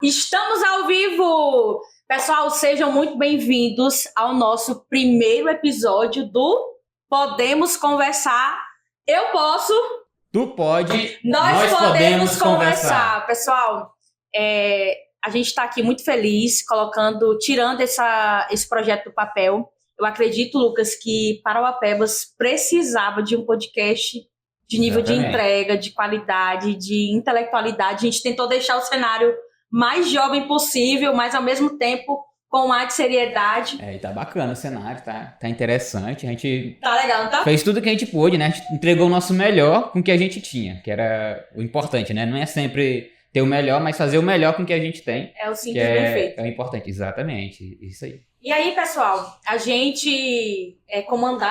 Estamos ao vivo! Pessoal, sejam muito bem-vindos ao nosso primeiro episódio do Podemos Conversar. Eu posso. Tu pode. Nós podemos conversar. Pessoal, a gente está aqui muito feliz, tirando esse projeto do papel. Eu acredito, Lucas, que Parauapebas precisava de um podcast de nível de entrega, de qualidade, de intelectualidade. A gente tentou deixar o cenário mais jovem possível, mas ao mesmo tempo com um ar de seriedade. E tá bacana o cenário, tá interessante. A gente tá legal, não tá? Fez tudo que a gente pôde, né? A gente entregou o nosso melhor com o que a gente tinha, que era o importante, né? Não é sempre ter o melhor, mas fazer o melhor com o que a gente tem. É o simples bem feito. É o importante, exatamente, isso aí. E aí, pessoal, a gente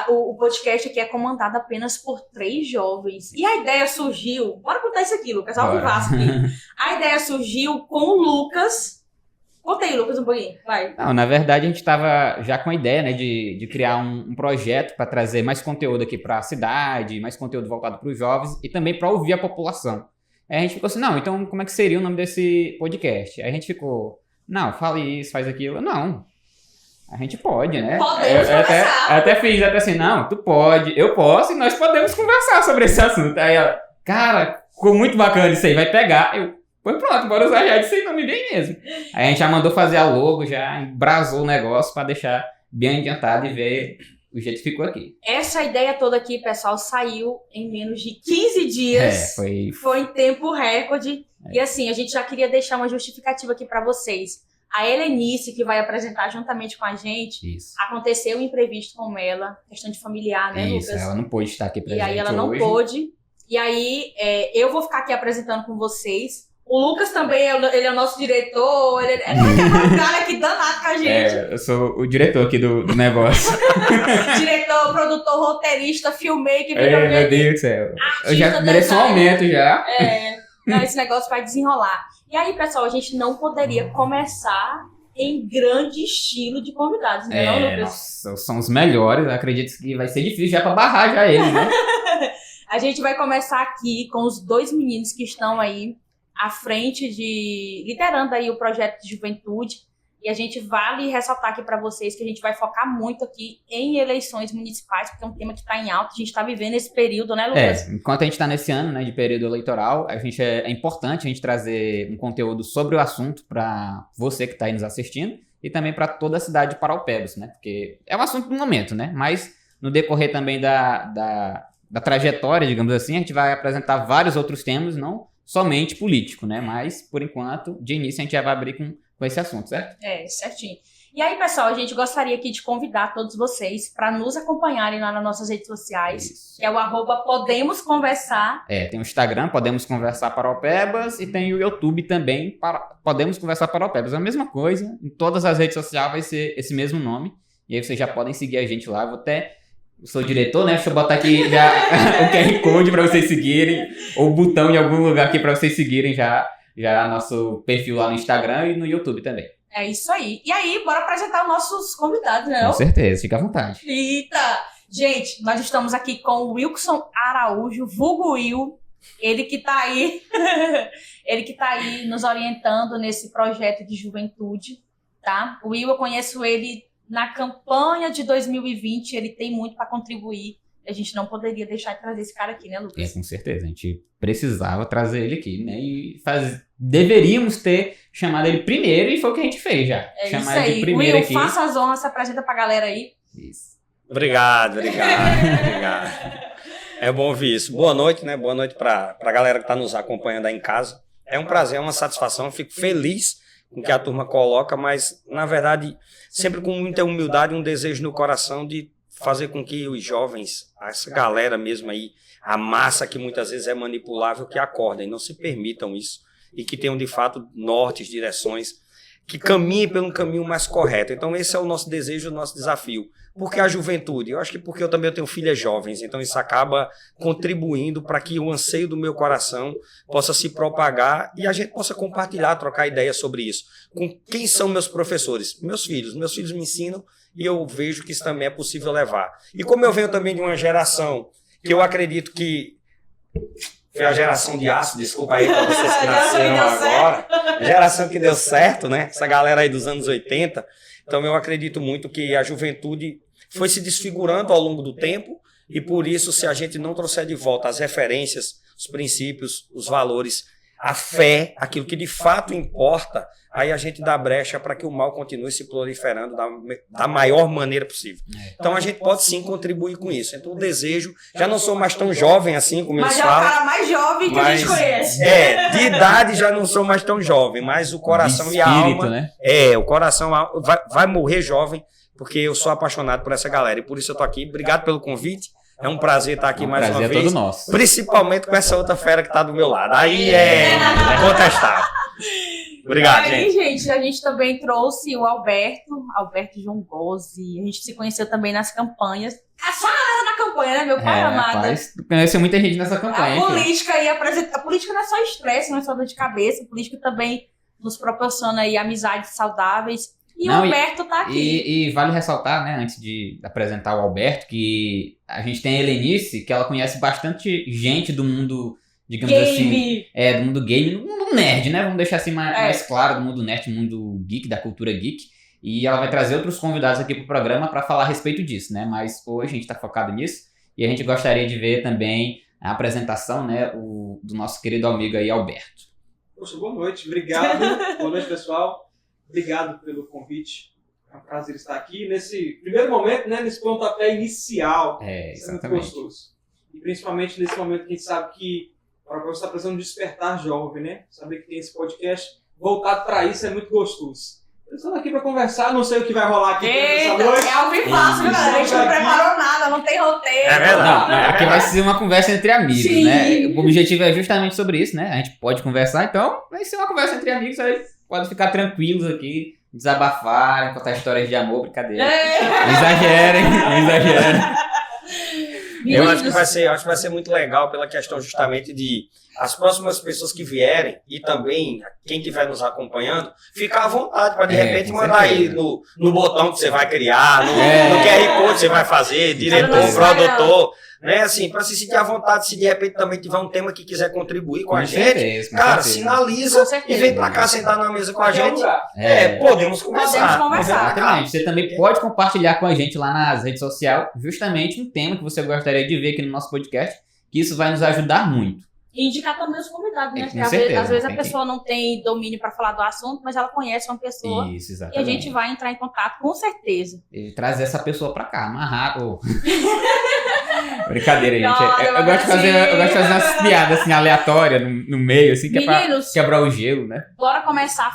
o podcast aqui é comandado apenas por 3 jovens. E a ideia surgiu... Bora contar isso aqui, Lucas, ao vivaço aqui. A ideia surgiu com o Lucas. Conta aí, Lucas, um pouquinho, vai. Não, na verdade, a gente estava já com a ideia, né, de criar um projeto para trazer mais conteúdo aqui para a cidade, mais conteúdo voltado para os jovens e também para ouvir a população. Aí a gente ficou assim, não, então como é que seria o nome desse podcast? Aí a gente ficou, não, fale isso, faz aquilo. Não. A gente pode, né? Podemos conversar. Eu até fiz assim, não, tu pode, eu posso e nós podemos conversar sobre esse assunto. Aí ela, cara, ficou muito bacana isso aí, vai pegar. Pois pronto, bora usar já desse nome bem mesmo. Aí a gente já mandou fazer a logo, já embrasou o negócio pra deixar bem adiantado e ver o jeito que ficou aqui. Essa ideia toda aqui, pessoal, saiu em menos de 15 dias. Foi em tempo recorde. E assim, a gente já queria deixar uma justificativa aqui pra vocês. A Helenice, que vai apresentar juntamente com a gente, aconteceu um imprevisto com ela, questão de familiar, né, Lucas? Ela não pôde estar aqui presente hoje. E aí ela não pôde. E aí eu vou ficar aqui apresentando com vocês. O Lucas também, ele é o nosso diretor, ele é um cara aqui danado com a gente. Eu sou o diretor aqui do negócio. Diretor, produtor, roteirista, filmmaker. Meu Deus do céu. Eu já mereço um aumento já. Não, esse negócio vai desenrolar. E aí, pessoal, a gente não poderia começar em grande estilo de convidados, né, não, Lucas? Nossa, são os melhores. Eu acredito que vai ser difícil já pra barrar já eles, né? A gente vai começar aqui com os 2 meninos que estão aí à frente liderando aí o projeto de juventude. E a gente vale ressaltar aqui para vocês que a gente vai focar muito aqui em eleições municipais, porque é um tema que está em alta. A gente está vivendo esse período, né, Lucas? Enquanto a gente está nesse ano, né, de período eleitoral, é importante a gente trazer um conteúdo sobre o assunto para você que está aí nos assistindo e também para toda a cidade de Parauapebas, né? Porque é um assunto do momento, né? Mas no decorrer também da trajetória, digamos assim, a gente vai apresentar vários outros temas, não somente político, né? Mas, por enquanto, de início, a gente já vai abrir com esse assunto, certo? Certinho. E aí, pessoal, a gente gostaria aqui de convidar todos vocês para nos acompanharem lá nas nossas redes sociais, que é o @Podemos Conversar. Tem o Instagram, Podemos Conversar Parauapebas, e tem o YouTube também, Podemos Conversar Parauapebas. É a mesma coisa, em todas as redes sociais vai ser esse mesmo nome, e aí vocês já podem seguir a gente lá. Eu sou diretor, né? Deixa eu botar aqui já o QR Code para vocês seguirem, ou o botão em algum lugar aqui para vocês seguirem já nosso perfil lá no Instagram e no YouTube também. É isso aí. E aí, bora apresentar os nossos convidados, né? Com certeza, fica à vontade. Eita! Gente, nós estamos aqui com o Wilson Araújo, vulgo Will, ele que tá aí nos orientando nesse projeto de juventude, tá? O Will, eu conheço ele na campanha de 2020, ele tem muito para contribuir. A gente não poderia deixar de trazer esse cara aqui, né, Lucas? Com certeza. A gente precisava trazer ele aqui, né? E deveríamos ter chamado ele primeiro, e foi o que a gente fez já. Chamar ele de primeiro Will, aqui. Faça as honras, se apresenta pra galera aí. Isso. Obrigado. É bom ouvir isso. Boa noite, né? Boa noite pra galera que tá nos acompanhando aí em casa. É um prazer, é uma satisfação. Eu fico feliz com o que a turma coloca, mas, na verdade, sempre com muita humildade e um desejo no coração de fazer com que os jovens, essa galera mesmo aí, a massa que muitas vezes é manipulável, que acordem, não se permitam isso, e que tenham de fato nortes, direções, que caminhem pelo caminho mais correto. Então esse é o nosso desejo, o nosso desafio. Porque a juventude, eu acho que porque eu também tenho filhas jovens, então isso acaba contribuindo para que o anseio do meu coração possa se propagar e a gente possa compartilhar, trocar ideias sobre isso. Com quem são meus professores? Meus filhos me ensinam, e eu vejo que isso também é possível levar. E como eu venho também de uma geração que eu acredito que foi a geração de aço, desculpa aí para vocês que nasceram agora. Geração que deu certo, né? Essa galera aí dos anos 80. Então eu acredito muito que a juventude foi se desfigurando ao longo do tempo e por isso, se a gente não trouxer de volta as referências, os princípios, os valores, a fé, aquilo que de fato importa, aí a gente dá brecha para que o mal continue se proliferando da maior maneira possível. Então a gente pode sim contribuir com isso. Então o desejo, já não sou mais tão jovem assim como eles falam. Mas é o cara mais jovem que a gente conhece. De idade já não sou mais tão jovem, mas o coração e a alma... né? O coração vai morrer jovem, porque eu sou apaixonado por essa galera e por isso eu tô aqui. Obrigado pelo convite. É um prazer estar aqui mais uma vez. Prazer é todo nosso. Principalmente com essa outra fera que está do meu lado. Aí é incontestável. Obrigado, gente. A gente também trouxe o Alberto João Gozzi. A gente se conheceu também nas campanhas. Só na campanha, né, meu pai amado? Conheceu muita gente nessa campanha. A política aí a política não é só estresse, não é só dor de cabeça. A política também nos proporciona aí amizades saudáveis. E o Alberto tá aqui. E vale ressaltar, né, antes de apresentar o Alberto, que a gente tem a Helenice, que ela conhece bastante gente do mundo, digamos assim... do mundo game, do mundo nerd, né? Vamos deixar assim mais claro, do mundo nerd, do mundo geek, da cultura geek. E ela vai trazer outros convidados aqui pro programa para falar a respeito disso, né? Mas hoje a gente tá focado nisso. E a gente gostaria de ver também a apresentação, né, do nosso querido amigo aí, Alberto. Poxa, boa noite. Obrigado. Boa noite, pessoal. Obrigado pelo convite. É um prazer estar aqui nesse primeiro momento, né, nesse pontapé inicial. Isso é muito gostoso. E principalmente nesse momento que a gente sabe que o Paraupebas está precisando despertar jovem, né? Saber que tem esse podcast voltado para isso é muito gostoso. Estamos aqui para conversar, não sei o que vai rolar aqui essa noite. É ao vivo fácil, galera. A gente não preparou nada, não tem roteiro. É verdade. Não, aqui vai ser uma conversa entre amigos, Sim. né? O objetivo é justamente sobre isso, né? A gente pode conversar, então vai ser uma conversa entre amigos, aí pode ficar tranquilos aqui, desabafarem, contar histórias de amor, brincadeira. Não exagerem. Eu acho que vai ser muito legal pela questão justamente de as próximas pessoas que vierem e também quem estiver nos acompanhando, ficar à vontade para de repente mandar aí no botão que você vai criar, no QR Code que você vai fazer, diretor, produtor, né? Assim, para se sentir à vontade, se de repente também tiver um tema que quiser contribuir com a gente, cara, sinaliza e vem para cá sentar na mesa com a gente. Podemos conversar. Exatamente. Você também pode compartilhar com a gente lá nas redes sociais justamente um tema que você gostaria de ver aqui no nosso podcast, que isso vai nos ajudar muito. E indicar também os convidados, né? Porque às vezes a pessoa não tem domínio para falar do assunto, mas ela conhece uma pessoa. Isso, exatamente. E a gente vai entrar em contato com certeza. E trazer essa pessoa para cá, amarrar. Brincadeira, gente. Eu gosto de fazer umas piadas assim, aleatórias no meio, assim, que Meninos, é pra quebrar o gelo, né? Bora começar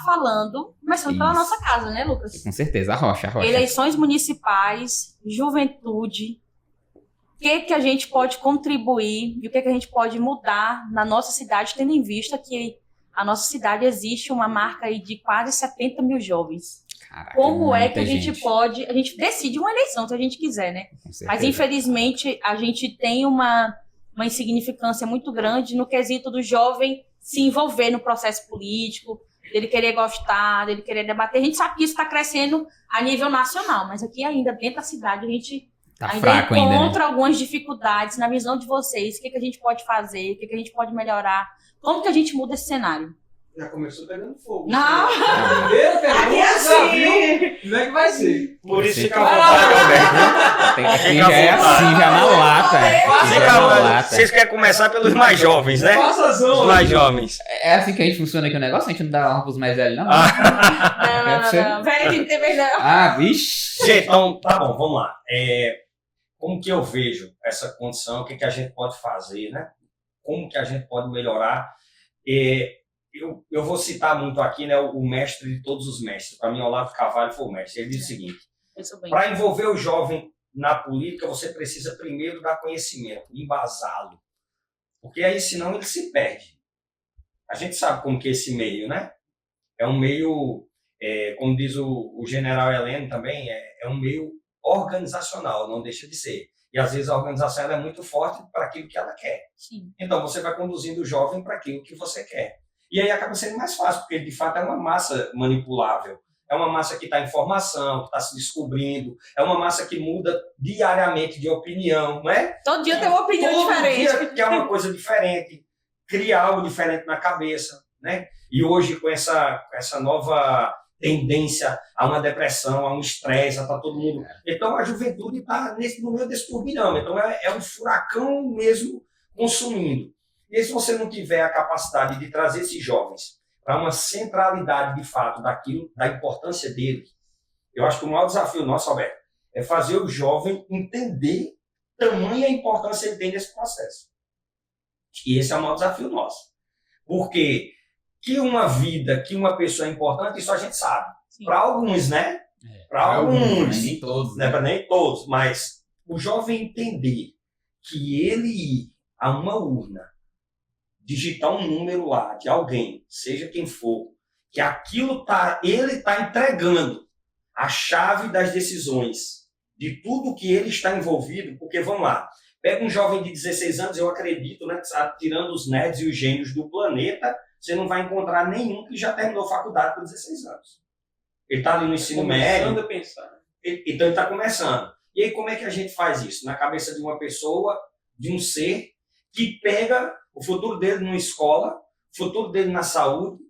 começando pela nossa casa, né, Lucas? Com certeza, a rocha. Eleições municipais, juventude. O que a gente pode contribuir e o que a gente pode mudar na nossa cidade, tendo em vista que a nossa cidade existe uma marca aí de quase 70 mil jovens. Caraca, como é que a gente pode... A gente decide uma eleição, se a gente quiser, né? Mas, infelizmente, a gente tem uma insignificância muito grande no quesito do jovem se envolver no processo político, dele querer gostar, dele querer debater. A gente sabe que isso está crescendo a nível nacional, mas aqui ainda, dentro da cidade, a gente... encontra algumas dificuldades na visão de vocês. O que a gente pode fazer? O que a gente pode melhorar? Como que a gente muda esse cenário? Já começou pegando fogo. Não! Primeira pergunta, já viu? Como é que vai ser? Por isso fica à vontade, Alberto. Aqui já é assim, já na lata. Vocês querem começar pelos mais jovens, né? Os mais jovens. É assim que a gente funciona aqui o negócio? A gente não dá honra pros mais velhos, não? Não. Velho, a gente não tem vez, não. Vixe. Gente, então, tá bom, vamos lá. Como que eu vejo essa condição? O que a gente pode fazer, né? Como que a gente pode melhorar? Eu vou citar muito aqui, né, o mestre de todos os mestres. Para mim, Olavo Carvalho foi o mestre. Ele diz o seguinte: para envolver o jovem na política, você precisa primeiro dar conhecimento, embasá-lo. Porque aí, senão, ele se perde. A gente sabe como que é esse meio, né? É um meio, como diz o general Heleno também, é um meio organizacional, não deixa de ser. E às vezes a organização é muito forte para aquilo que ela quer. Sim. Então você vai conduzindo o jovem para aquilo que você quer. E aí acaba sendo mais fácil, porque de fato é uma massa manipulável. É uma massa que está em formação, que está se descobrindo. É uma massa que muda diariamente de opinião, não é? Todo dia tem uma opinião diferente. Todo dia quer uma coisa diferente. criar algo diferente na cabeça, né? E hoje, com essa nova tendência a uma depressão, a um estresse, a tá todo mundo... Então, a juventude está no meio desse turbilhão. Então, é um furacão mesmo consumindo. E se você não tiver a capacidade de trazer esses jovens para uma centralidade, de fato, daquilo, da importância dele, eu acho que o maior desafio nosso, Alberto, é fazer o jovem entender tamanha importância ele tem nesse processo. E esse é o maior desafio nosso. Porque que uma vida, que uma pessoa é importante, isso a gente sabe. Para alguns, né? Para alguns. Nem todos. Não é para nem todos, mas o jovem entender que ele ir a uma urna, digitar um número lá de alguém, seja quem for, que aquilo ele está entregando a chave das decisões, de tudo que ele está envolvido, porque vamos lá, pega um jovem de 16 anos, eu acredito, né, tirando os nerds e os gênios do planeta, você não vai encontrar nenhum que já terminou faculdade com 16 anos. Ele está ali no ensino médio. Começando a pensar. Então ele está começando. E aí como é que a gente faz isso? Na cabeça de uma pessoa, de um ser, que pega o futuro dele numa escola, o futuro dele na saúde,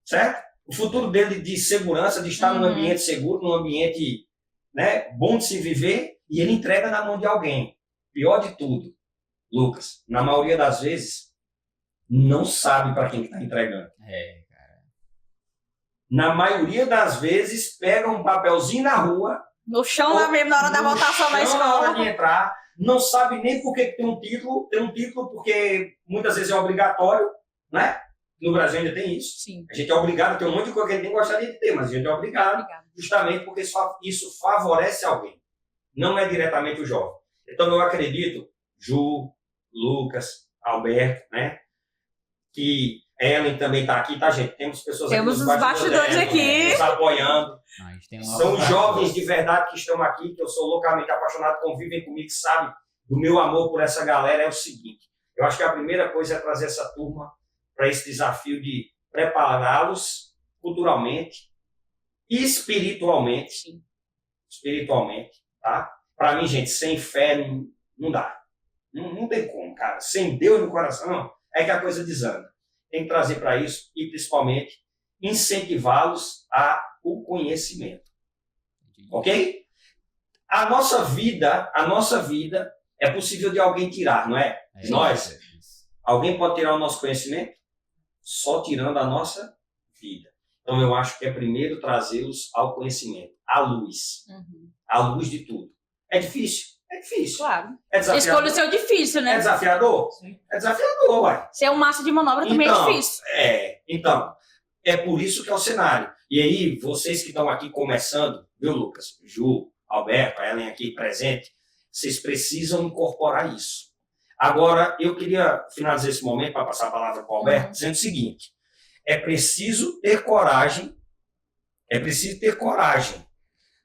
certo? O futuro dele de segurança, de estar num ambiente seguro, num ambiente, né, bom de se viver, e ele entrega na mão de alguém. Pior de tudo, Lucas, na maioria das vezes, não sabe para quem está entregando. Cara. Na maioria das vezes, pega um papelzinho na rua, no chão lá mesmo, na hora da votação na escola. Na hora de entrar, não sabe nem por que tem um título porque muitas vezes é obrigatório, né? No Brasil ainda tem isso. Sim. A gente é obrigado a ter um monte de coisa que a gente nem gostaria de ter, mas a gente é obrigado. Justamente porque isso favorece alguém. Não é diretamente o jovem. Então eu acredito, Ju, Lucas, Alberto, né? Que Ellen também está aqui, tá, gente? Temos pessoas aqui os bastidores aqui. Nos apoiando. São jovens de de verdade que estão aqui, que eu sou loucamente apaixonado, convivem comigo, sabe do meu amor por essa galera. É o seguinte, eu acho que a primeira coisa é trazer essa turma para esse desafio de prepará-los culturalmente e espiritualmente. Sim. Espiritualmente, tá? Para mim, gente, sem fé não dá. Não tem como, cara. Sem Deus no coração, é que a coisa desanda. Tem que trazer para isso e, principalmente, incentivá-los ao conhecimento. Ok? A nossa vida é possível de alguém tirar, não é? De nós. Alguém pode tirar o nosso conhecimento? Só tirando a nossa vida. Então, eu acho que é primeiro trazê-los ao conhecimento, à luz. À luz de tudo. É difícil? É difícil. Claro. É desafiador? Escolha o seu difícil, né? É desafiador? Sim. É desafiador, uai. Ser um massa de manobra também é difícil. Então, é por isso que é o cenário. E aí, vocês que estão aqui começando, viu, Lucas, Ju, Alberto, a Ellen aqui presente, vocês precisam incorporar isso. Agora, eu queria finalizar esse momento para passar a palavra para o Alberto, dizendo o seguinte, é preciso ter coragem,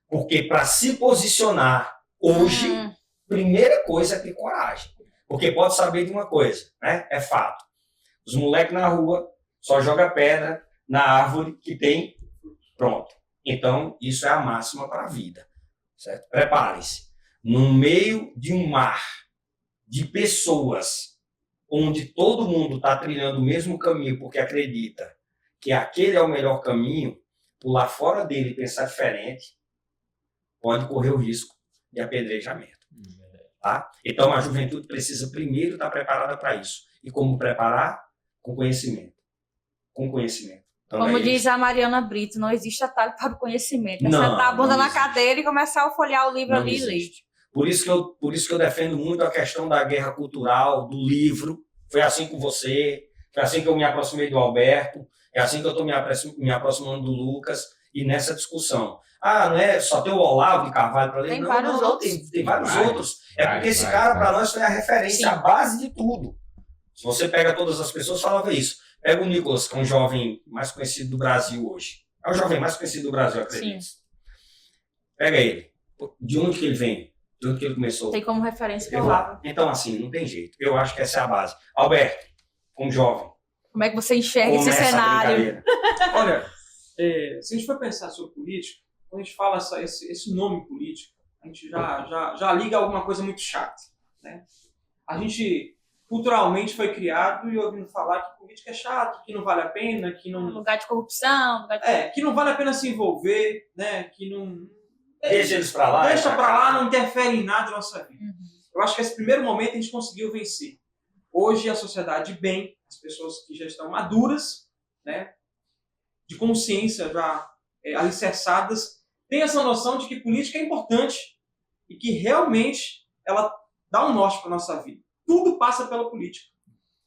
porque para se posicionar hoje, primeira coisa é ter coragem. Porque pode saber de uma coisa, né? É fato. Os moleques na rua só jogam pedra na árvore que tem pronto. Então, isso é a máxima para a vida. Certo? Preparem-se. No meio de um mar de pessoas onde todo mundo está trilhando o mesmo caminho porque acredita que aquele é o melhor caminho, pular fora dele e pensar diferente, pode correr o risco de apedrejamento. Tá? Então, a juventude precisa primeiro estar preparada para isso. E como preparar? Com conhecimento. Com conhecimento. Então, como diz a Mariana Brito, não existe atalho para o conhecimento. É Não, sentar a bunda não na existe. cadeira e começar a folhear o livro Não ali e ler. existe. Por isso que eu defendo muito a questão da guerra cultural, do livro. Foi assim com você, foi assim que eu me aproximei do Alberto, é assim que eu estou me aproximando do Lucas, e nessa discussão. Ah, não é só ter o Olavo de Carvalho para ler? Tem Não, vários não, outros. tem vários outros. É porque esse cara, para nós, foi a referência, Sim. a base de tudo. Se você pega todas as pessoas, falava isso. Pega o Nicolas, que é um jovem mais conhecido do Brasil hoje. É o jovem mais conhecido do Brasil, acredito. Sim. Pega ele. De onde que ele vem? De onde que ele começou? Tem como referência o Olavo. Então, assim, não tem jeito. Eu acho que essa é a base. Alberto, como jovem, Como é que você enxerga esse começa a cenário? brincadeira. Olha, se a gente for pensar sobre política, quando a gente fala esse nome político, a gente já liga a alguma coisa muito chata, né? A gente culturalmente foi criado e ouvindo falar que política é chato, que não vale a pena, que não... Lugar de corrupção, lugar de... que não vale a pena se envolver, né? Que não... Deixa eles pra lá. Deixa pra lá, não interfere em nada na nossa vida. Eu acho que esse primeiro momento a gente conseguiu vencer. Hoje a sociedade bem, as pessoas que já estão maduras, né? De consciência já alicerçadas, tem essa noção de que política é importante e que realmente ela dá um norte para a nossa vida. Tudo passa pela política.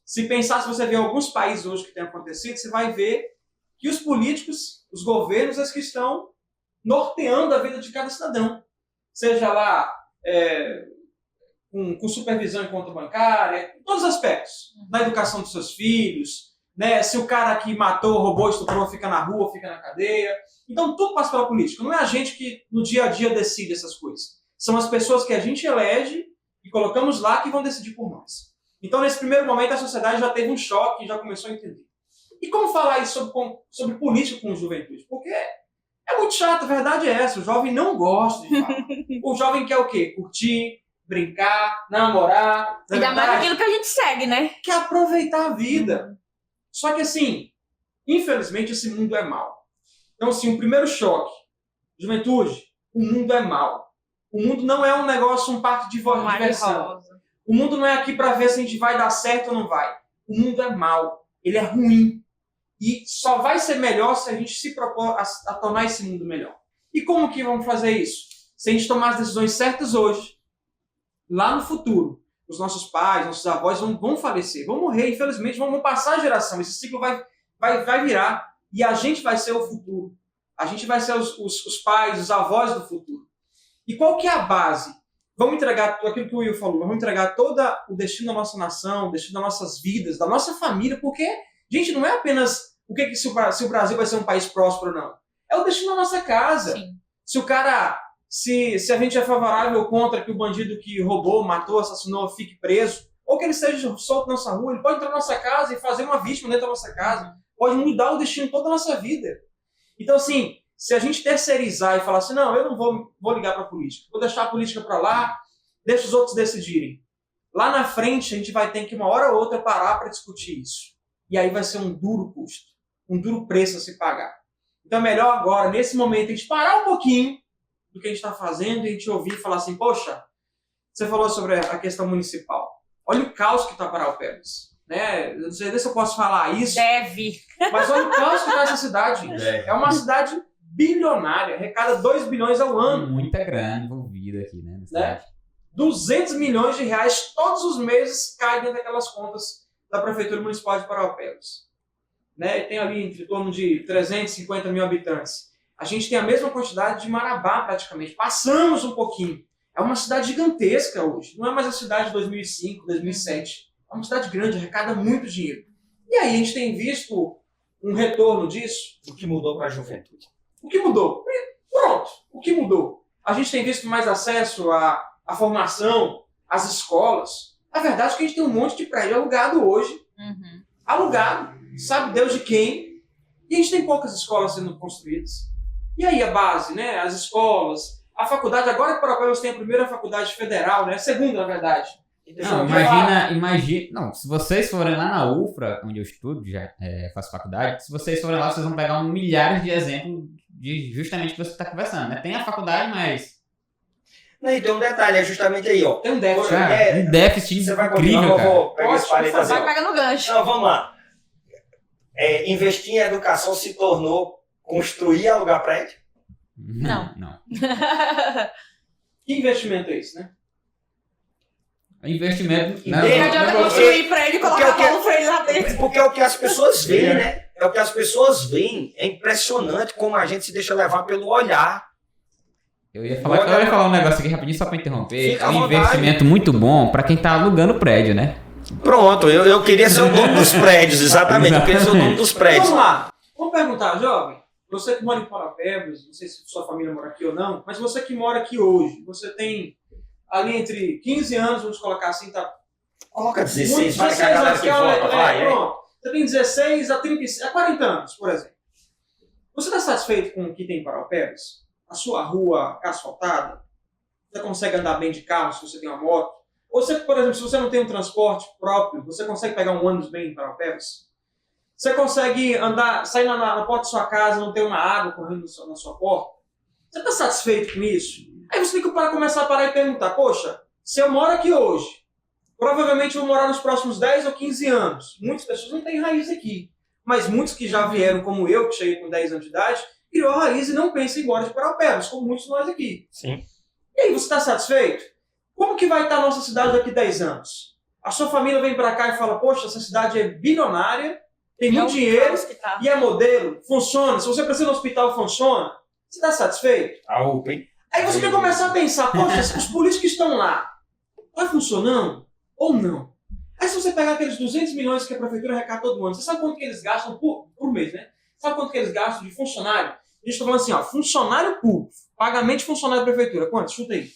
Se pensar, se você ver alguns países hoje que tem acontecido, você vai ver que os políticos, os governos, as que estão norteando a vida de cada cidadão. Seja lá com supervisão em conta bancária, em todos os aspectos. Na educação dos seus filhos, né? Se o cara que matou, roubou, estuprou, fica na rua, fica na cadeia. Então tudo passa pela política. Não é a gente que no dia a dia decide essas coisas. São as pessoas que a gente elege e colocamos lá que vão decidir por nós. Então nesse primeiro momento a sociedade já teve um choque e já começou a entender. E como falar isso sobre política com a juventude? Porque é muito chato, a verdade é essa. O jovem não gosta de falar. O jovem quer o quê? Curtir, brincar, namorar. Ainda mais aquilo que a gente segue, né? Quer aproveitar a vida. Só que assim, infelizmente esse mundo é mau. Então assim, o primeiro choque. Juventude, o mundo é mau. O mundo não é um negócio, um parque de diversão. O mundo não é aqui para ver se a gente vai dar certo ou não vai. O mundo é mau. Ele é ruim. E só vai ser melhor se a gente se propor a tornar esse mundo melhor. E como que vamos fazer isso? Se a gente tomar as decisões certas hoje, lá no futuro, os nossos pais, nossos avós vão falecer, vão morrer, infelizmente, vão passar a geração. Esse ciclo vai virar e a gente vai ser o futuro. A gente vai ser os pais, os avós do futuro. E qual que é a base? Vamos entregar tudo aquilo que o Will falou, vamos entregar todo o destino da nossa nação, o destino das nossas vidas, da nossa família, porque, gente, não é apenas se o Brasil vai ser um país próspero ou não. É o destino da nossa casa. Sim. Se o cara, se a gente é favorável ou contra que o bandido que roubou, matou, assassinou, fique preso, ou que ele seja solto na nossa rua, ele pode entrar na nossa casa e fazer uma vítima dentro da nossa casa, pode mudar o destino toda a nossa vida. Então, assim, se a gente terceirizar e falar assim, não, eu não vou ligar para a política, vou deixar a política para lá, deixa os outros decidirem. Lá na frente, a gente vai ter que, uma hora ou outra, parar para discutir isso. E aí vai ser um duro custo, um duro preço a se pagar. Então é melhor agora, nesse momento, a gente parar um pouquinho do que a gente está fazendo e a gente ouvir e falar assim, poxa, você falou sobre a questão municipal. Olha o caos que está Paraupebas. Né? Eu não sei se eu posso falar isso. Deve. Mas olha o caos que está essa cidade. É uma cidade bilionária, arrecada 2 bilhões ao ano. Muita grana envolvida aqui, né? 200 milhões de reais todos os meses caem dentro daquelas contas da Prefeitura Municipal de Paraupebas. Né? Tem ali em torno de 350 mil habitantes. A gente tem a mesma quantidade de Marabá, praticamente. Passamos um pouquinho. É uma cidade gigantesca hoje. Não é mais a cidade de 2005, 2007. É uma cidade grande, arrecada muito dinheiro. E aí a gente tem visto um retorno disso. O que mudou para a juventude? O que mudou? Pronto, o que mudou? A gente tem visto mais acesso à formação, às escolas. A verdade é que a gente tem um monte de prédio alugado hoje. Alugado, sabe Deus de quem. E a gente tem poucas escolas sendo construídas. E aí a base, né? As escolas, a faculdade. Agora que Paraupebas tem a primeira faculdade federal, né? A segunda, na verdade. Não, imagina. Não, se vocês forem lá na UFRA, onde eu estudo, já faço faculdade, se vocês forem lá, vocês vão pegar milhares de exemplos de justamente o que você está conversando, né? Tem a faculdade, mas... E tem um detalhe, é justamente aí, ó. Tem um déficit. Cara, um déficit você vai incrível, continuar, cara. eu vou pegar esse palito assim, Vai pegando o gancho. Não, vamos lá. Investir em educação se tornou construir e alugar prédio? Não. Que investimento é esse, né? Investimento... Não adianta construir pra ele e colocar Paulo Freire lá dentro. Porque é o que as pessoas veem, né? É o que as pessoas veem. É impressionante como a gente se deixa levar pelo olhar. Eu ia falar um negócio aqui rapidinho só pra interromper. Fica É à um vontade. investimento muito bom pra quem tá alugando prédio, né? Pronto, eu queria ser o dono dos prédios, exatamente. Eu queria ser o dono dos prédios. Vamos lá. Vamos perguntar, jovem. Você que mora em Paraupebas, não sei se sua família mora aqui ou não, mas você que mora aqui hoje, você tem ali entre 15 anos, vamos colocar assim, tá? Coloca 16, vai que a 16 galera anos, que que vota, vai. pronto. Você tem 16 a 35, a 40 anos, por exemplo. Você está satisfeito com o que tem em Paraupebas? A sua rua asfaltada? Você consegue andar bem de carro se você tem uma moto? Você, por exemplo, se você não tem um transporte próprio, você consegue pegar um ônibus bem em Parauapebas? Você consegue andar, sair na porta da sua casa, não ter uma água correndo na sua porta? Você está satisfeito com isso? Aí você tem que começar a parar e perguntar, poxa, se eu moro aqui hoje, provavelmente vou morar nos próximos 10 ou 15 anos. Muitas pessoas não têm raiz aqui, mas muitos que já vieram, como eu, que cheguei com 10 anos de idade, criou a raiz e não pensa em ir embora de Parauapebas, como muitos de nós aqui. Sim. E aí, você está satisfeito? Como que vai estar a nossa cidade daqui a 10 anos? A sua família vem para cá e fala, poxa, essa cidade é bilionária, tem muito dinheiro e é modelo, funciona. Se você precisa no hospital, funciona. Você está satisfeito? A UPA, hein? Aí você quer começar a pensar, poxa, os políticos que estão lá, está funcionando ou não? Aí se você pegar aqueles 200 milhões que a prefeitura arrecada todo ano, você sabe quanto que eles gastam por mês, né? Sabe quanto que eles gastam de funcionário? A gente está falando assim, ó, funcionário público, pagamento de funcionário da prefeitura. Quanto? Chuta aí.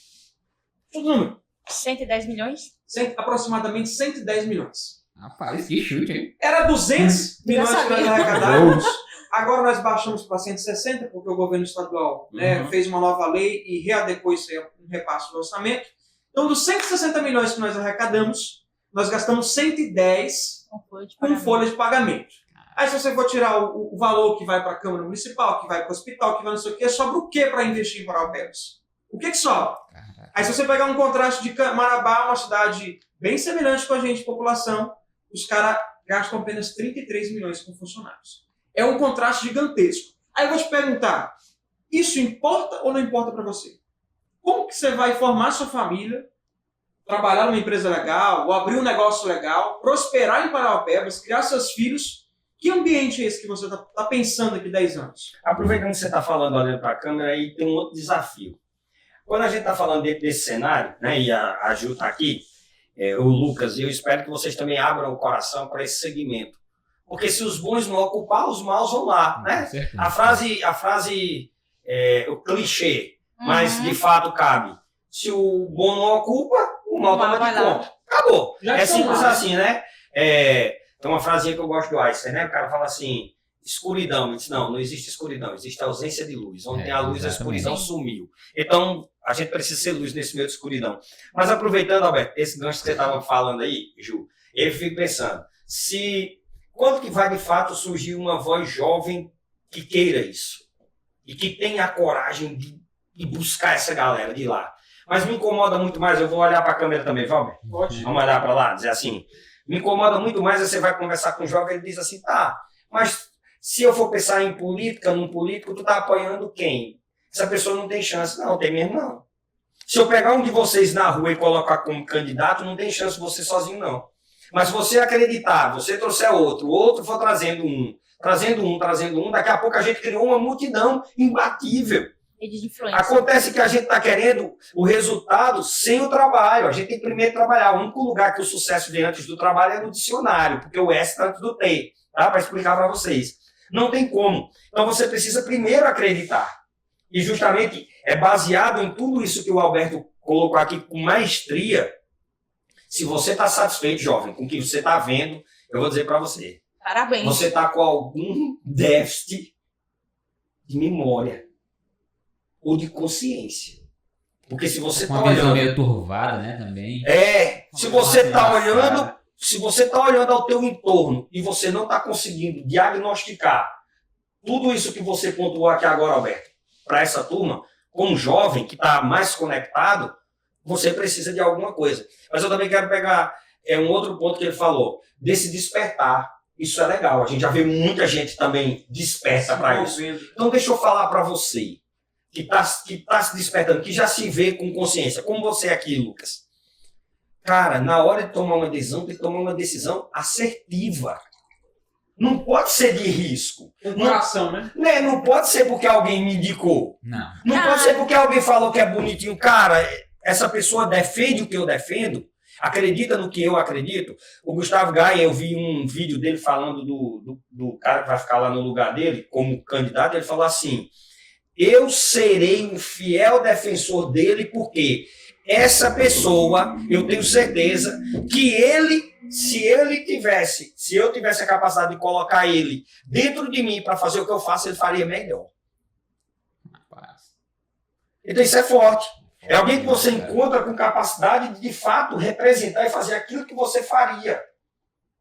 Chuta o número. 110 milhões? Aproximadamente 110 milhões. Rapaz, que chute, hein? Era 200 milhões que nós sabia. arrecadávamos. Agora nós baixamos para 160, porque o governo estadual fez uma nova lei e readequou isso aí um repasse do orçamento. Então, dos 160 milhões que nós arrecadamos, nós gastamos 110 com folha de pagamento. Aí, se você for tirar o valor que vai para a Câmara Municipal, que vai para o hospital, que vai não sei o quê, sobra o quê para investir em Parauapebas? O que sobra? Aí, se você pegar um contraste de Marabá, uma cidade bem semelhante com a gente, população, os caras gastam apenas 33 milhões com funcionários. É um contraste gigantesco. Aí eu vou te perguntar, isso importa ou não importa para você? Como que você vai formar sua família, trabalhar numa empresa legal, ou abrir um negócio legal, prosperar em Parauapebas, criar seus filhos? Que ambiente é esse que você está pensando aqui 10 anos? Aproveitando que você está falando, olhando para a câmera, aí tem um outro desafio. Quando a gente está falando desse cenário, né, e a Ju está aqui, o Lucas, e eu espero que vocês também abram o coração para esse segmento. Porque se os bons não ocupar, os maus vão lá, né? A frase o clichê, mas de fato cabe. Se o bom não ocupa, o mal toma de conta. Acabou. É simples assim, né? Tem uma frasinha que eu gosto do Einstein, né? O cara fala assim, escuridão. Ele diz, não existe escuridão, existe ausência de luz. Onde tem a luz, a escuridão sumiu. Então, a gente precisa ser luz nesse meio de escuridão. Mas aproveitando, Alberto, esse gancho que você estava falando aí, Ju, eu fico pensando, quando que vai de fato surgir uma voz jovem que queira isso? E que tenha a coragem de buscar essa galera de lá? Mas me incomoda muito mais, eu vou olhar para a câmera também, Valber? Vamos olhar para lá, dizer assim, me incomoda muito mais, você vai conversar com o jovem, ele diz assim, tá, mas se eu for pensar em política, num político, tu tá apoiando quem? Essa pessoa não tem chance. Não, tem mesmo não. Se eu pegar um de vocês na rua e colocar como candidato, não tem chance você sozinho, não. Mas se você acreditar, você trouxer outro, o outro for trazendo um, daqui a pouco a gente criou uma multidão imbatível. Rede de influência. Acontece que a gente está querendo o resultado sem o trabalho. A gente tem que primeiro trabalhar. O único lugar que o sucesso vem antes do trabalho é no dicionário, porque o S está antes do T, tá? Para explicar para vocês. Não tem como. Então você precisa primeiro acreditar. E justamente é baseado em tudo isso que o Alberto colocou aqui com maestria. Se você está satisfeito, jovem, com o que você está vendo, eu vou dizer para você. Parabéns. Você está com algum déficit de memória ou de consciência. Porque se você está uma visão olhando... meio turvada, né, também. Se você está olhando... Se você está olhando ao teu entorno e você não está conseguindo diagnosticar tudo isso que você pontuou aqui agora, Alberto, para essa turma, com um jovem que está mais conectado, você precisa de alguma coisa. Mas eu também quero pegar um outro ponto que ele falou, desse despertar. Isso é legal, a gente já vê muita gente também desperta para isso. Então deixa eu falar para você, que tá se despertando, que já se vê com consciência, como você aqui, Lucas. Cara, na hora de tomar uma decisão, tem que tomar uma decisão assertiva. Não pode ser de risco. Coração, né? Não pode ser porque alguém me indicou. Não pode ser porque alguém falou que é bonitinho. Cara, essa pessoa defende o que eu defendo, acredita no que eu acredito. O Gustavo Gaia, eu vi um vídeo dele falando do cara que vai ficar lá no lugar dele, como candidato, ele falou assim, eu serei um fiel defensor dele porque... essa pessoa, eu tenho certeza que se eu tivesse a capacidade de colocar ele dentro de mim para fazer o que eu faço, ele faria melhor. Então isso é forte. É alguém que você encontra com capacidade de fato, representar e fazer aquilo que você faria.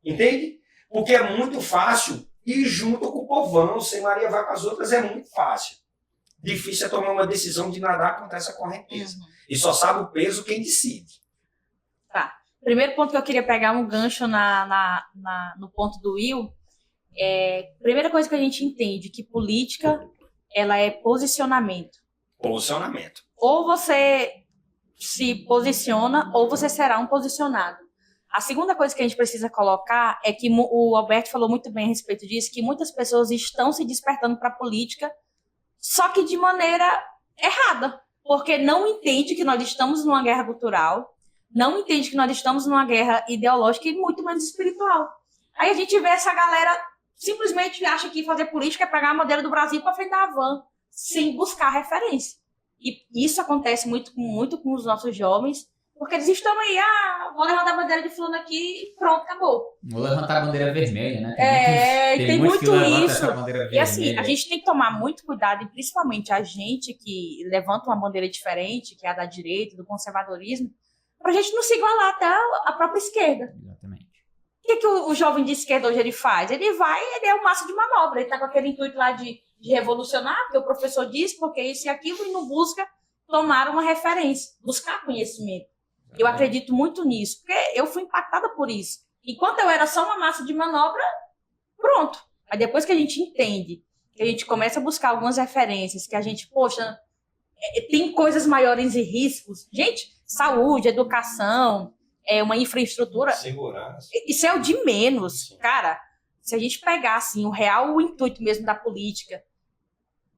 Entende? Porque é muito fácil ir junto com o povão, sem Maria vai com as outras, é muito fácil. Difícil é tomar uma decisão de nadar contra essa correnteza. E só sabe o peso quem decide. Tá. Primeiro ponto que eu queria pegar um gancho no ponto do Will. Primeira coisa que a gente entende, que política, ela é posicionamento. Posicionamento. Ou você se posiciona, ou você será um posicionado. A segunda coisa que a gente precisa colocar é que o Alberto falou muito bem a respeito disso, que muitas pessoas estão se despertando para a política, só que de maneira errada, porque não entende que nós estamos numa guerra cultural, não entende que nós estamos numa guerra ideológica e muito menos espiritual. Aí a gente vê essa galera simplesmente acha que fazer política é pegar a bandeira do Brasil para frente da van, sem buscar referência. E isso acontece muito com os nossos jovens, porque eles estão aí, vou levantar a bandeira de fulano aqui e pronto, acabou. Vou levantar a bandeira vermelha, né? Tem muito isso. E assim, vermelha. a gente tem que tomar muito cuidado, e principalmente a gente que levanta uma bandeira diferente, que é a da direita, do conservadorismo, pra gente não se igualar até a própria esquerda. Exatamente. O que o jovem de esquerda hoje ele faz? Ele é um massa de manobra, ele tá com aquele intuito lá de revolucionar, porque o professor disse, porque isso e aquilo, e não busca tomar uma referência, buscar conhecimento. Eu acredito muito nisso, porque eu fui impactada por isso. Enquanto eu era só uma massa de manobra, pronto. Aí depois que a gente entende, que a gente começa a buscar algumas referências, que a gente, poxa, tem coisas maiores e riscos. Gente, saúde, educação, uma infraestrutura. Segurança. Isso é o de menos. Cara, se a gente pegar assim, o intuito mesmo da política,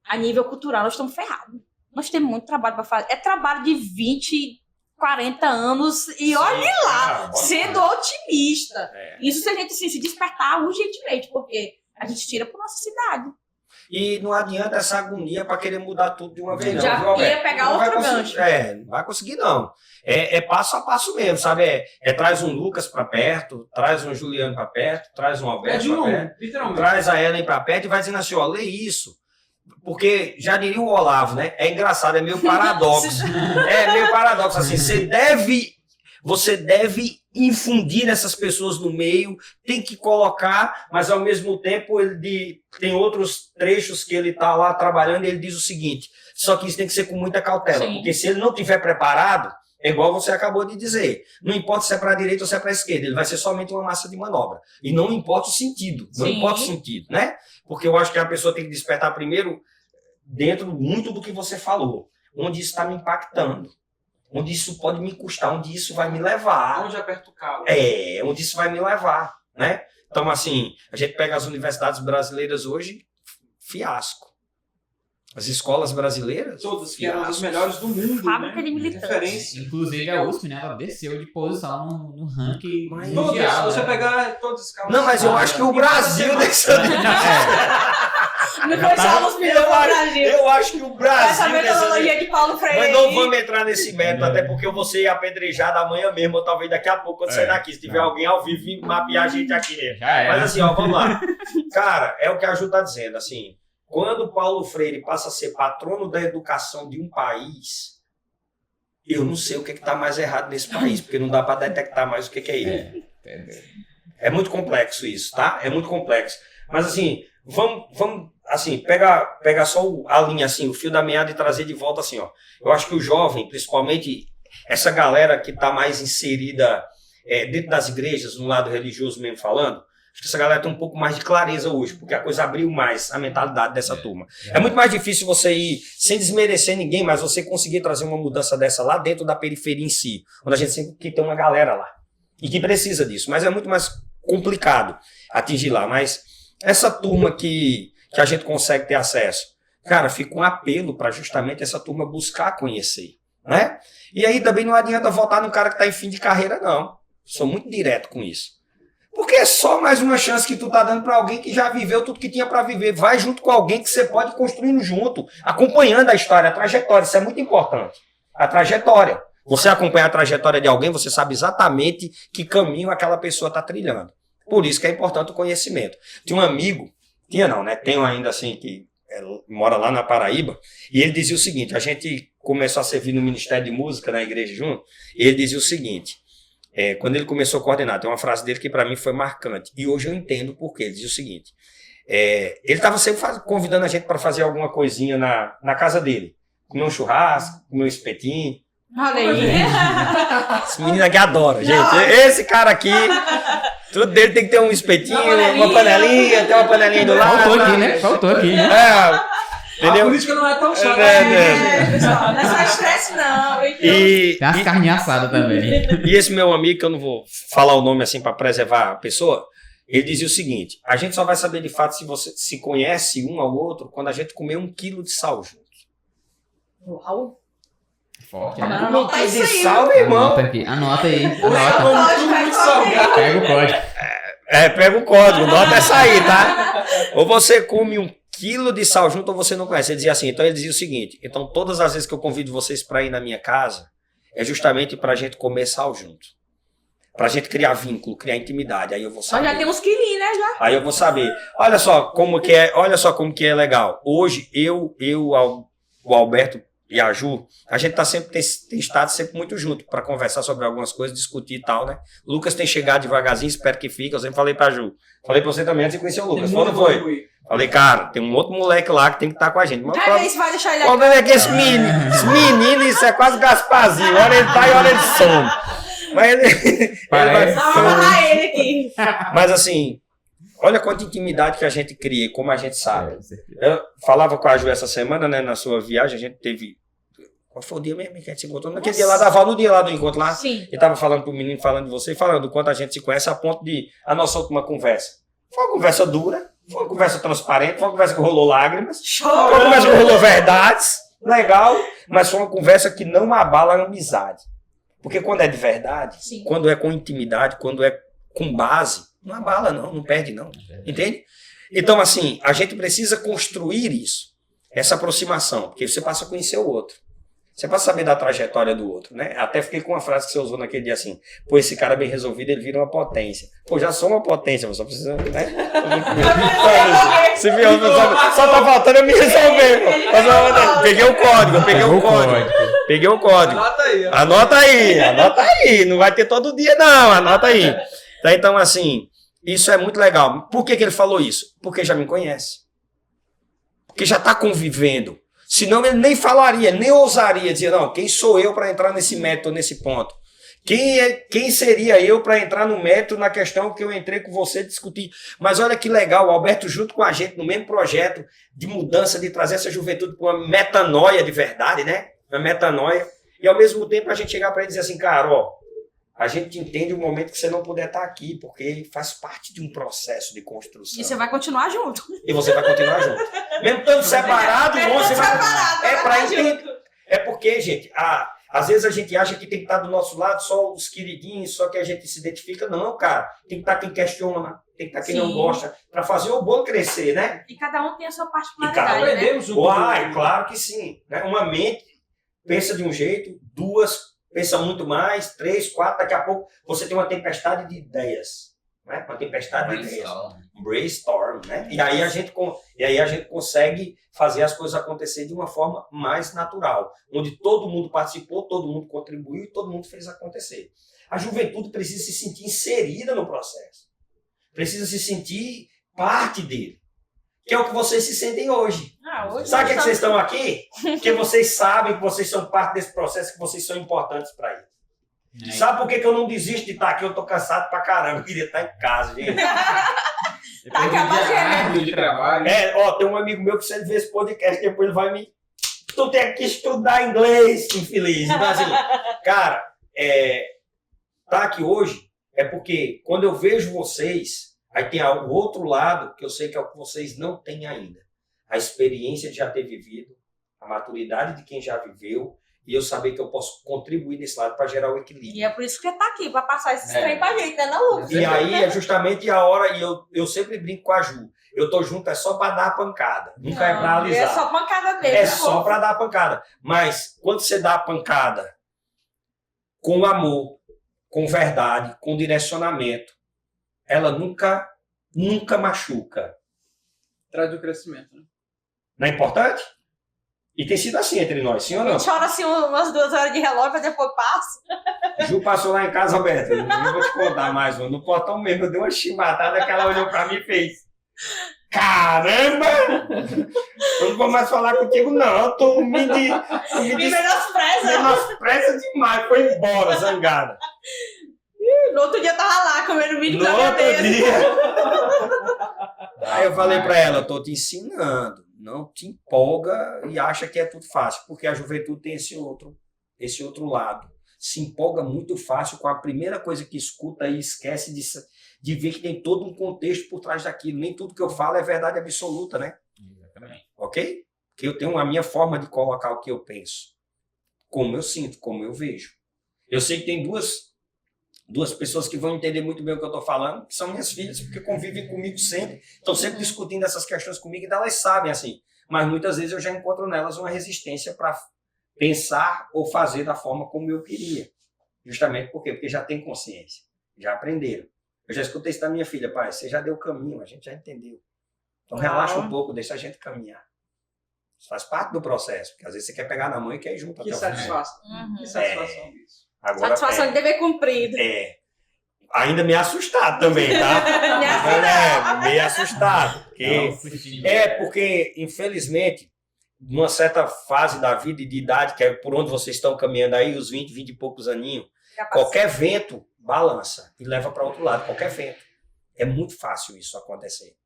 a nível cultural, nós estamos ferrados. Nós temos muito trabalho para fazer. É trabalho de 20, 40 anos e olhe lá, sendo otimista. Isso se a gente se despertar urgentemente, porque a gente tira para nossa cidade. E não adianta essa agonia para querer mudar tudo de uma vez, não. Já ia pegar outro gancho. Não vai conseguir, não. É passo a passo mesmo, sabe? Traz um Lucas para perto, traz um Juliano para perto, traz um Alberto para perto, literalmente. Traz a Ellen para perto e vai dizendo assim, lê isso. Porque já diria o Olavo, né? É engraçado, é meio paradoxo. Assim, você deve infundir nessas pessoas no meio, tem que colocar, mas ao mesmo tempo tem outros trechos que ele está lá trabalhando e ele diz o seguinte, só que isso tem que ser com muita cautela, porque se ele não estiver preparado, é igual você acabou de dizer, não importa se é para a direita ou se é para a esquerda, ele vai ser somente uma massa de manobra. E não importa o sentido, né? Porque eu acho que a pessoa tem que despertar primeiro dentro muito do que você falou, onde isso está me impactando. Onde isso pode me custar, onde isso vai me levar. Onde aperta o calo. Onde isso vai me levar, né? Então, assim, a gente pega as universidades brasileiras hoje, fiasco. As escolas brasileiras, todas que eram as melhores do mundo, fábrica né? de militantes. Inclusive a USP, né? Ela desceu de posição no ranking mundial. mundial. Se você pegar todos os casos... Não, mas eu acho que o Brasil desceu de... Não foi só os milhões do Brasil. Eu acho que o Brasil... Essa metodologia de Paulo Freire. Mas não vamos entrar nesse mérito, até porque eu vou ser apedrejado amanhã mesmo, ou talvez daqui a pouco, quando sair daqui, se tiver alguém ao vivo, vir mapear a gente aqui. Mas assim, vamos lá. Cara, é o que a Ju tá dizendo, assim, quando Paulo Freire passa a ser patrono da educação de um país, eu não sei o que está mais errado nesse país, porque não dá para detectar mais o que é ele. É muito complexo isso, tá? É muito complexo. Mas assim, vamos assim, pegar só a linha, assim, o fio da meada e trazer de volta assim, ó. Eu acho que o jovem, principalmente essa galera que está mais inserida dentro das igrejas, no lado religioso mesmo falando, acho que essa galera tem um pouco mais de clareza hoje, porque a coisa abriu mais a mentalidade dessa turma. É muito mais difícil você ir, sem desmerecer ninguém, mas você conseguir trazer uma mudança dessa lá dentro da periferia em si, onde a gente sempre que tem uma galera lá, e que precisa disso, mas é muito mais complicado atingir lá. Mas essa turma que a gente consegue ter acesso, cara, fica um apelo para justamente essa turma buscar conhecer, né? E aí também não adianta votar no cara que está em fim de carreira, não. Sou muito direto com isso. Porque é só mais uma chance que tu tá dando para alguém que já viveu tudo que tinha para viver. Vai junto com alguém que você pode ir construindo junto, acompanhando a história, a trajetória. Isso é muito importante. A trajetória. Você acompanha a trajetória de alguém, você sabe exatamente que caminho aquela pessoa está trilhando. Por isso que é importante o conhecimento. Tinha um amigo, tenho ainda assim, que mora lá na Paraíba, e ele dizia o seguinte, a gente começou a servir no Ministério de Música, na igreja junto, ele dizia o seguinte, quando ele começou a coordenar, tem uma frase dele que para mim foi marcante, e hoje eu entendo por quê. Ele dizia o seguinte, ele estava sempre convidando a gente para fazer alguma coisinha na casa dele, comer um churrasco, comer um espetinho. Olha aí. Esse menino aqui adora, gente. Esse cara aqui, tudo dele tem que ter um espetinho, uma panelinha, tem uma panelinha do lado. Faltou aqui, né? Faltou aqui, né? Entendeu? A política não é tão só. Pessoal, não é só estresse, não. E Tem umas carninhas assadas também. e esse meu amigo, que eu não vou falar o nome assim para preservar a pessoa, ele dizia o seguinte, a gente só vai saber de fato se você se conhece um ao outro quando a gente comer 1 quilo de sal junto. Uau. Forte, Não, né? não, tá De isso aí. sal, meu irmão. Anota aqui. Anota aí. Pega Anota. Pega o código. Pega o código, nota essa aí, tá? Ou você come 1 quilo de sal junto ou você não conhece. Ele dizia assim, então ele dizia o seguinte, então todas as vezes que eu convido vocês para ir na minha casa, é justamente pra gente comer sal junto. Pra gente criar vínculo, criar intimidade. Aí eu vou Nós saber. já tem uns quilinhos, né? Já. Aí eu vou saber. Olha só como que é legal. Hoje, o Alberto e a Ju, a gente tem estado sempre muito junto para conversar sobre algumas coisas, discutir e tal, né? O Lucas tem chegado devagarzinho, espero que fique. Eu sempre falei pra Ju. Falei pra você também antes de conhecer o Lucas. Quando foi? Falei, cara, tem um outro moleque lá que tem que estar com a gente. Mas Isso vai deixar ele o problema é que esse menino, isso é quase Gasparzinho. Hora ele tá e hora ele some. Mas ele Parece. Não, vamos matar ele aqui. Mas assim, olha quanta intimidade que a gente cria e como a gente sabe. Eu falava com a Ju essa semana, né, na sua viagem, a gente teve... Qual foi o dia mesmo que a gente se encontrou? Naquele dia lá da Val, no dia lá do encontro lá. Sim. Ele tava falando pro menino, falando de você, falando do quanto a gente se conhece, a ponto de... A nossa última conversa. Foi uma conversa dura, foi uma conversa transparente, foi uma conversa que rolou lágrimas, foi uma conversa que rolou verdades, legal, mas foi uma conversa que não abala a amizade. Porque quando é de verdade, Sim. quando é com intimidade, quando é com base, não abala não perde não, entende? Então assim, a gente precisa construir isso, essa aproximação, porque você passa a conhecer o outro. Você passa a saber da trajetória do outro, né? Até fiquei com uma frase que você usou naquele dia assim, pô, esse cara bem resolvido, ele vira uma potência. Pô, já sou uma potência, eu só preciso, né? Se viu, só tá faltando eu me resolver, pô. Peguei o código. Anota aí. Não vai ter todo dia, não. Anota aí. Tá, então, assim, isso é muito legal. Por que ele falou isso? Porque já me conhece. Porque já tá convivendo. Senão ele nem falaria, nem ousaria dizer, não, quem sou eu para entrar nesse método, nesse ponto? Quem seria eu para entrar no método na questão que eu entrei com você discutir? Mas olha que legal, o Alberto junto com a gente no mesmo projeto de mudança, de trazer essa juventude para uma metanoia de verdade, né? Uma metanoia. E ao mesmo tempo a gente chegar para ele e dizer assim, cara, ó, a gente entende o momento que você não puder estar aqui, porque faz parte de um processo de construção. E você vai continuar junto. E você vai continuar junto. Mesmo estando separado, você vai... É para entender. É porque, gente, às vezes a gente acha que tem que estar do nosso lado só os queridinhos, só que a gente se identifica. Não, cara. Tem que estar quem questiona, tem que estar quem não gosta, para fazer o bom crescer, né? E cada um tem a sua E particularidade, cada né? Uai, claro que sim. Né? Uma mente pensa de um jeito, duas pensa muito mais, 3, 4, daqui a pouco você tem uma tempestade de ideias. Né? Uma tempestade de ideias. Um brainstorm, né? E aí a gente consegue fazer as coisas acontecer de uma forma mais natural, onde todo mundo participou, todo mundo contribuiu e todo mundo fez acontecer. A juventude precisa se sentir inserida no processo. Precisa se sentir parte dele. Que é o que vocês se sentem hoje. Hoje Sabe por que vocês estão aqui? Porque vocês sabem que vocês são parte desse processo, que vocês são importantes para ele. Sabe por que eu não desisto de estar aqui? Eu tô cansado pra caramba. Eu queria estar em casa, gente. Tá acabando de trabalho. Tem um amigo meu que se ele vê esse podcast, depois ele vai me... Tu tem que estudar inglês, infeliz. Então, assim, cara, tá aqui hoje é porque quando eu vejo vocês, aí tem o outro lado que eu sei que é o que vocês não têm ainda. A experiência de já ter vivido, a maturidade de quem já viveu, e eu saber que eu posso contribuir nesse lado para gerar o equilíbrio. E é por isso que você tá aqui, para passar esse trem pra gente, né, não, Lucas? E aí é justamente a hora, e eu sempre brinco com a Ju, eu tô junto é só para dar a pancada, nunca é para alisar. É só pancada mesmo. É só para dar a pancada. Mas quando você dá a pancada com amor, com verdade, com direcionamento, ela nunca machuca. Traz o crescimento, né? Não é importante? E tem sido assim entre nós, sim ou A não? gente chora assim umas 2 horas de relógio, mas depois passa. Ju passou lá em casa, Roberto. Eu vou te contar mais um. No portão mesmo, eu dei uma chibatada que ela olhou pra mim e fez. Caramba! Eu não vou mais falar contigo, não. Tu me menospreza demais. Foi embora, zangada. No outro dia tava lá comendo vídeo No da minha outro mesa. dia. Aí eu falei pra ela, eu tô te ensinando. Não te empolga e acha que é tudo fácil. Porque a juventude tem esse outro lado. Se empolga muito fácil com a primeira coisa que escuta e esquece de ver que tem todo um contexto por trás daquilo. Nem tudo que eu falo é verdade absoluta, né? Exatamente. Ok? Que eu tenho a minha forma de colocar o que eu penso. Como eu sinto, como eu vejo. Eu sei que tem duas pessoas que vão entender muito bem o que eu estou falando, que são minhas filhas, porque convivem comigo sempre, estão sempre discutindo essas questões comigo e elas sabem assim. Mas muitas vezes eu já encontro nelas uma resistência para pensar ou fazer da forma como eu queria. Justamente por quê? Porque já tem consciência, já aprenderam. Eu já escutei isso da minha filha, pai, você já deu o caminho, a gente já entendeu. Então relaxa um pouco, deixa a gente caminhar. Isso faz parte do processo, porque às vezes você quer pegar na mão e quer ir junto Que até o final. satisfação. Que satisfação disso. Agora, Satisfação de dever cumprido. Ainda me assustado também, tá? Meio assustado. Porque, infelizmente, numa certa fase da vida e de idade, que é por onde vocês estão caminhando aí, os 20 e poucos aninhos, qualquer vento balança e leva para outro lado, qualquer vento. É muito fácil isso acontecer.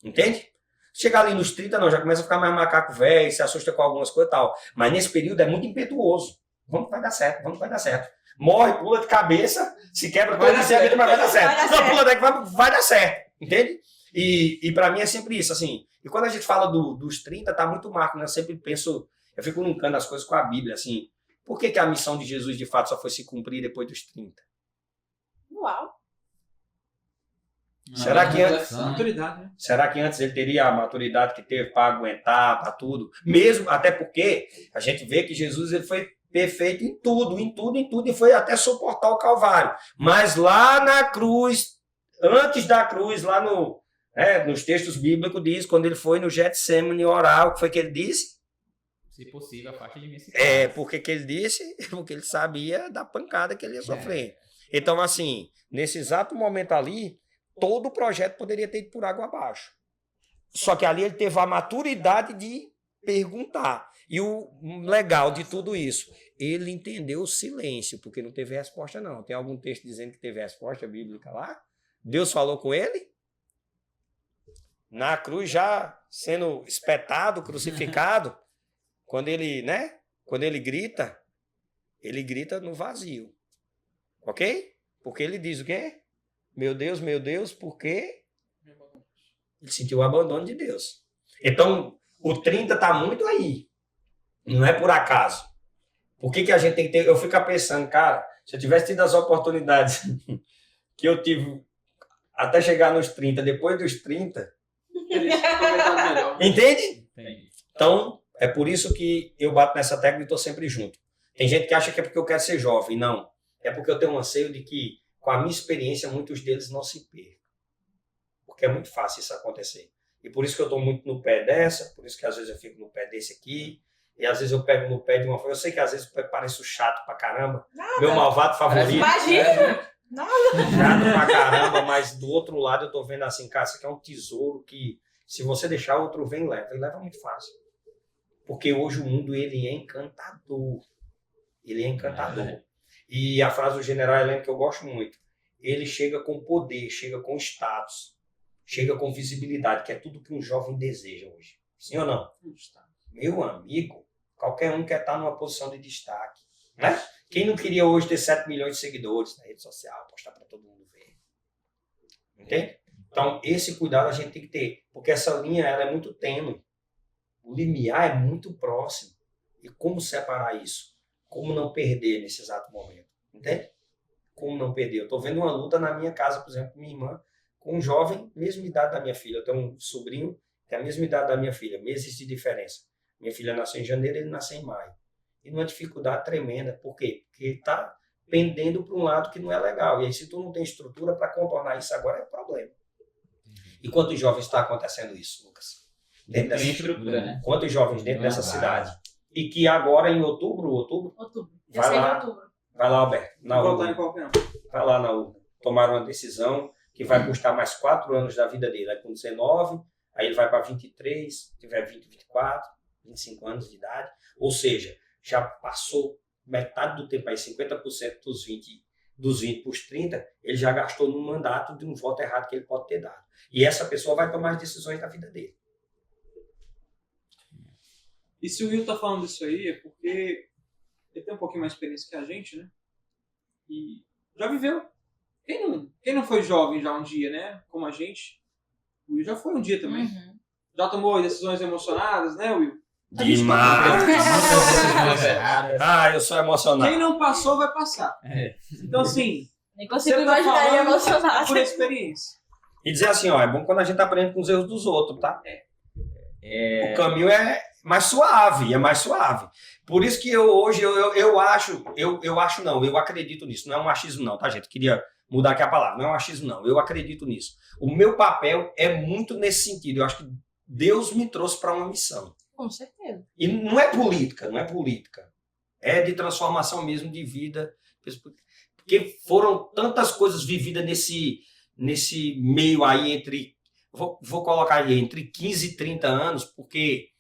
Entende? Chegar ali nos 30, não, já começa a ficar mais macaco velho, se assusta com algumas coisas e tal. Mas nesse período é muito impetuoso. Vamos que vai dar certo, vamos que vai dar certo. Morre, pula de cabeça, se quebra todo esse vida, mas vai dar certo. Não, pula daqui, vai dar certo. Entende? E para mim é sempre isso, assim. E quando a gente fala dos 30, tá muito marco, né? Eu sempre penso, eu fico linkando as coisas com a Bíblia, assim. Por que a missão de Jesus, de fato, só foi se cumprir depois dos 30? Uau. Será que Maturidade, né? Será que antes ele teria a maturidade que teve para aguentar, para tudo? Mesmo, até porque a gente vê que Jesus ele foi perfeito em tudo, e foi até suportar o Calvário. Mas lá na cruz, antes da cruz, lá nos textos bíblicos, diz, quando ele foi no Getsemane orar, o que foi que ele disse? Se possível, afaste de mim esse Porque que ele disse? Porque ele sabia da pancada que ele ia sofrer. Então, assim, nesse exato momento ali, todo o projeto poderia ter ido por água abaixo. Só que ali ele teve a maturidade de perguntar. E o legal de tudo isso, ele entendeu o silêncio, porque não teve resposta, não. Tem algum texto dizendo que teve resposta bíblica lá? Deus falou com ele? Na cruz, já sendo espetado, crucificado, quando ele grita no vazio. Ok? Porque ele diz o quê? Meu Deus, por quê? Ele sentiu o abandono de Deus. Então, o 30 está muito aí. Não é por acaso. Por que a gente tem que ter... Eu fico pensando, cara, se eu tivesse tido as oportunidades que eu tive até chegar nos 30, depois dos 30... Entende? Então, é por isso que eu bato nessa tecla e estou sempre junto. Tem gente que acha que é porque eu quero ser jovem. Não. É porque eu tenho um anseio de que, com a minha experiência, muitos deles não se percam. Porque é muito fácil isso acontecer. E por isso que eu estou muito no pé dessa, por isso que às vezes eu fico no pé desse aqui, e às vezes eu pego no pé de uma forma. Eu sei que às vezes pareço chato pra caramba. Nada. Meu malvado favorito. Imagina! Chato pra caramba, mas do outro lado eu tô vendo assim, cara, isso aqui é um tesouro que, se você deixar, outro vem e leva muito fácil. Porque hoje o mundo, ele é encantador. Ele é encantador. E a frase do general Heleno, que eu gosto muito, ele chega com poder, chega com status, chega com visibilidade, que é tudo que um jovem deseja hoje. Sim ou não? Meu amigo, qualquer um quer estar numa posição de destaque. Né? Quem não queria hoje ter 7 milhões de seguidores na rede social, postar para todo mundo ver? Entende? Então, esse cuidado a gente tem que ter, porque essa linha ela é muito tênue. O limiar é muito próximo. E como separar isso? Como não perder nesse exato momento? Entende? Como não perder? Eu estou vendo uma luta na minha casa, por exemplo, minha irmã, com um jovem, mesma idade da minha filha. Eu tenho um sobrinho que é a mesma idade da minha filha, meses de diferença. Minha filha nasceu em janeiro, ele nasceu em maio. E numa dificuldade tremenda. Por quê? Porque ele está pendendo para um lado que não é legal. E aí, se tu não tem estrutura para contornar isso agora, é problema. E quantos jovens está acontecendo isso, Lucas? Dentro dessa estrutura, né? Quantos jovens dentro dessa cidade? e que agora em outubro, Outubro. Vai Vai lá. outubro. vai lá, Alberto, na Não votar em urna, qualquer um. vai lá na urna. Tomaram uma decisão que vai custar mais 4 anos da vida dele. Aí com 19, aí ele vai para 23, tiver 20, 24, 25 anos de idade. Ou seja, já passou metade do tempo aí, 50% dos 20 para os 30, ele já gastou no mandato de um voto errado que ele pode ter dado. E essa pessoa vai tomar as decisões da vida dele. E se o Will tá falando isso aí, é porque ele tem um pouquinho mais de experiência que a gente, né? E já viveu. Quem não foi jovem já um dia, né? Como a gente. O Will já foi um dia também. Uhum. Já tomou decisões emocionadas, né, Will? Demais! Eu sou emocionado. Quem não passou, vai passar. Então, assim, Nem consigo você tá imaginar ele falando emocionado. por experiência. E dizer assim, ó, é bom quando a gente aprende com os erros dos outros, tá? O caminho é mais suave, Por isso que eu acredito nisso. Não é um machismo não, tá, gente? Queria mudar aqui a palavra. Não é um machismo não, eu acredito nisso. O meu papel é muito nesse sentido. Eu acho que Deus me trouxe para uma missão. Com certeza. E não é política. É de transformação mesmo de vida. Porque foram tantas coisas vividas nesse meio aí entre... Vou colocar aí, entre 15 e 30 anos, porque,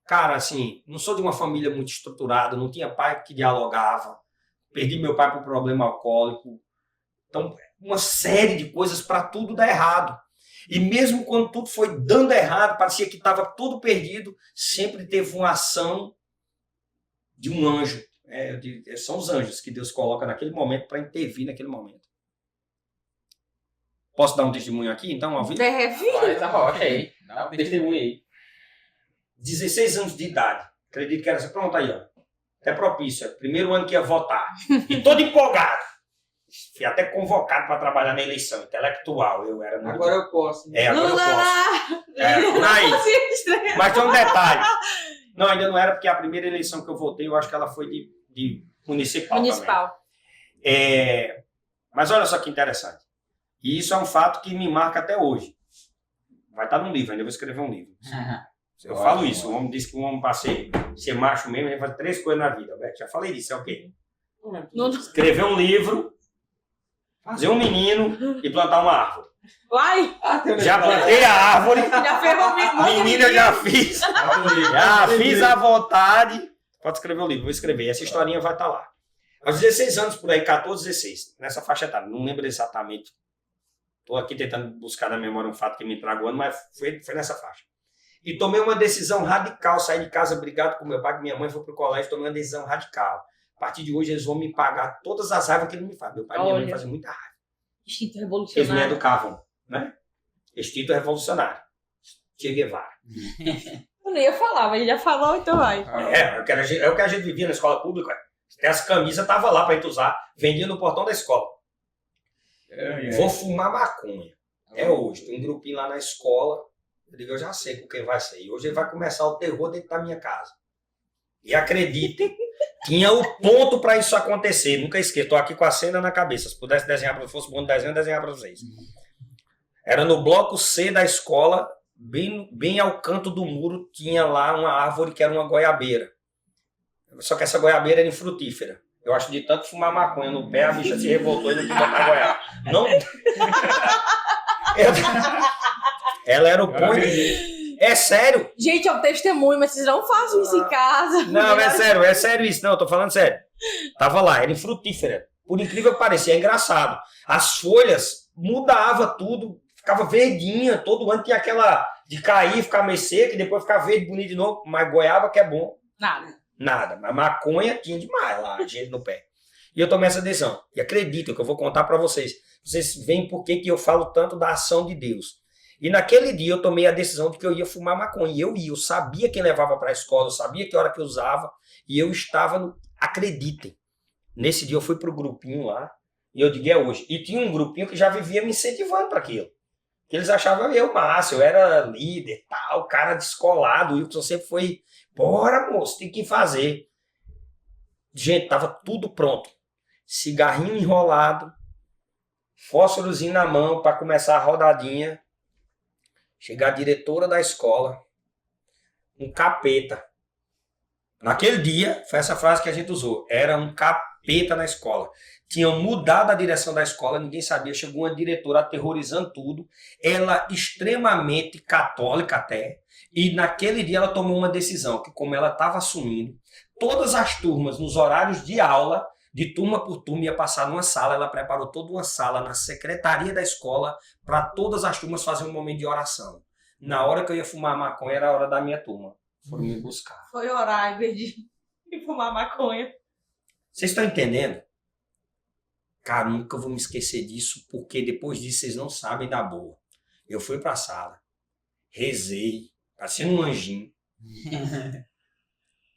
cara, assim, não sou de uma família muito estruturada, não tinha pai que dialogava, perdi meu pai por problema alcoólico. Então, uma série de coisas para tudo dar errado. E mesmo quando tudo foi dando errado, parecia que estava tudo perdido, sempre teve uma ação de um anjo. São os anjos que Deus coloca naquele momento para intervir naquele momento. Posso dar um testemunho aqui, então, ao vivo? Faz a rocha aí. Dá um testemunho aí. 16 anos de idade. Acredito que era assim. Pronto aí, ó. É propício. É o primeiro ano que ia votar. E todo empolgado. Fui até convocado para trabalhar na eleição intelectual. Eu era muito... Agora eu posso. Né? Agora eu posso. Por aí. Mas tem um detalhe. Não, ainda não era, porque a primeira eleição que eu votei, eu acho que ela foi de municipal. Mas olha só que interessante. E isso é um fato que me marca até hoje. Vai estar num livro, ainda vou escrever um livro. Eu falo isso. O homem disse que o homem passei ser macho mesmo, ele faz 3 coisas na vida. Alberto, já falei disso, é o quê? Escrever um livro, fazer um menino e plantar uma árvore. Vai! Já plantei a árvore. Já ferrou Menina, eu já fiz. Já fiz à vontade. Pode escrever um livro, vou escrever. Essa historinha vai estar lá. Aos 16 anos, por aí, 14, 16, nessa faixa etária. Não lembro exatamente. Estou aqui tentando buscar na memória um fato que me traga o ano, mas foi nessa faixa. E tomei uma decisão radical. Saí de casa brigado com meu pai, que minha mãe foi para o colégio, tomei uma decisão radical. A partir de hoje, eles vão me pagar todas as raivas que eles me fazem. Meu pai e minha mãe fazem muita raiva. Instinto Eles me revolucionário. educavam, né? Instinto revolucionário. Che Guevara. Eu não ia falar, mas já falou, então vai. É o que a gente vivia na escola pública. As camisas estavam lá para gente usar. Vendia no portão da escola. Vou fumar maconha. É hoje. Tem um grupinho lá na escola. Eu digo, eu já sei com quem vai sair. Hoje ele vai começar o terror dentro da minha casa. E acreditem, tinha o ponto para isso acontecer. Nunca esqueço. Estou aqui com a cena na cabeça. Se pudesse desenhar para fosse bom desenho, eu desenhar para vocês. Era no bloco C da escola, bem ao canto do muro, tinha lá uma árvore que era uma goiabeira. Só que essa goiabeira era infrutífera. Eu acho que de tanto fumar maconha no pé, a bicha se revoltou e não quis botar goiaba. Não... Ela era o ponto. É sério. Gente, é um testemunho, mas vocês não fazem isso em casa. Não, é sério isso. Não, eu tô falando sério. Tava lá, era infrutífera. Por incrível que pareça, é engraçado. As folhas mudava tudo, ficava verdinha, todo ano tinha aquela de cair, ficar meio seca, e depois ficar verde, bonito de novo. Mas goiaba que é bom. Nada. Mas maconha tinha demais lá, gente no pé. E eu tomei essa decisão. E acreditem que eu vou contar para vocês. Vocês veem por que eu falo tanto da ação de Deus. E naquele dia eu tomei a decisão de que eu ia fumar maconha. E eu sabia quem levava para a escola, eu sabia que hora que eu usava. E eu estava no... Acreditem. Nesse dia eu fui pro grupinho lá. E eu digo, é hoje. E tinha um grupinho que já vivia me incentivando para aquilo. Que eles achavam eu massa, eu era líder, tal, cara descolado. O Wilson sempre foi, bora moço, tem que fazer. Gente, tava tudo pronto. Cigarrinho enrolado, fósforozinho na mão para começar a rodadinha. Chegar a diretora da escola, um capeta. Naquele dia, foi essa frase que a gente usou. Era um capeta na escola. Tinham mudado a direção da escola, ninguém sabia. Chegou uma diretora aterrorizando tudo. Ela extremamente católica até. E naquele dia ela tomou uma decisão, que como ela estava assumindo, todas as turmas, nos horários de aula, de turma por turma, ia passar numa sala. Ela preparou toda uma sala na secretaria da escola para todas as turmas fazerem um momento de oração. Na hora que eu ia fumar maconha, era a hora da minha turma. Foram me buscar. Foi orar em vez de fumar maconha. Vocês estão entendendo? Cara, nunca vou me esquecer disso, porque depois disso vocês não sabem da boa. Eu fui pra sala, rezei, parecendo um anjinho,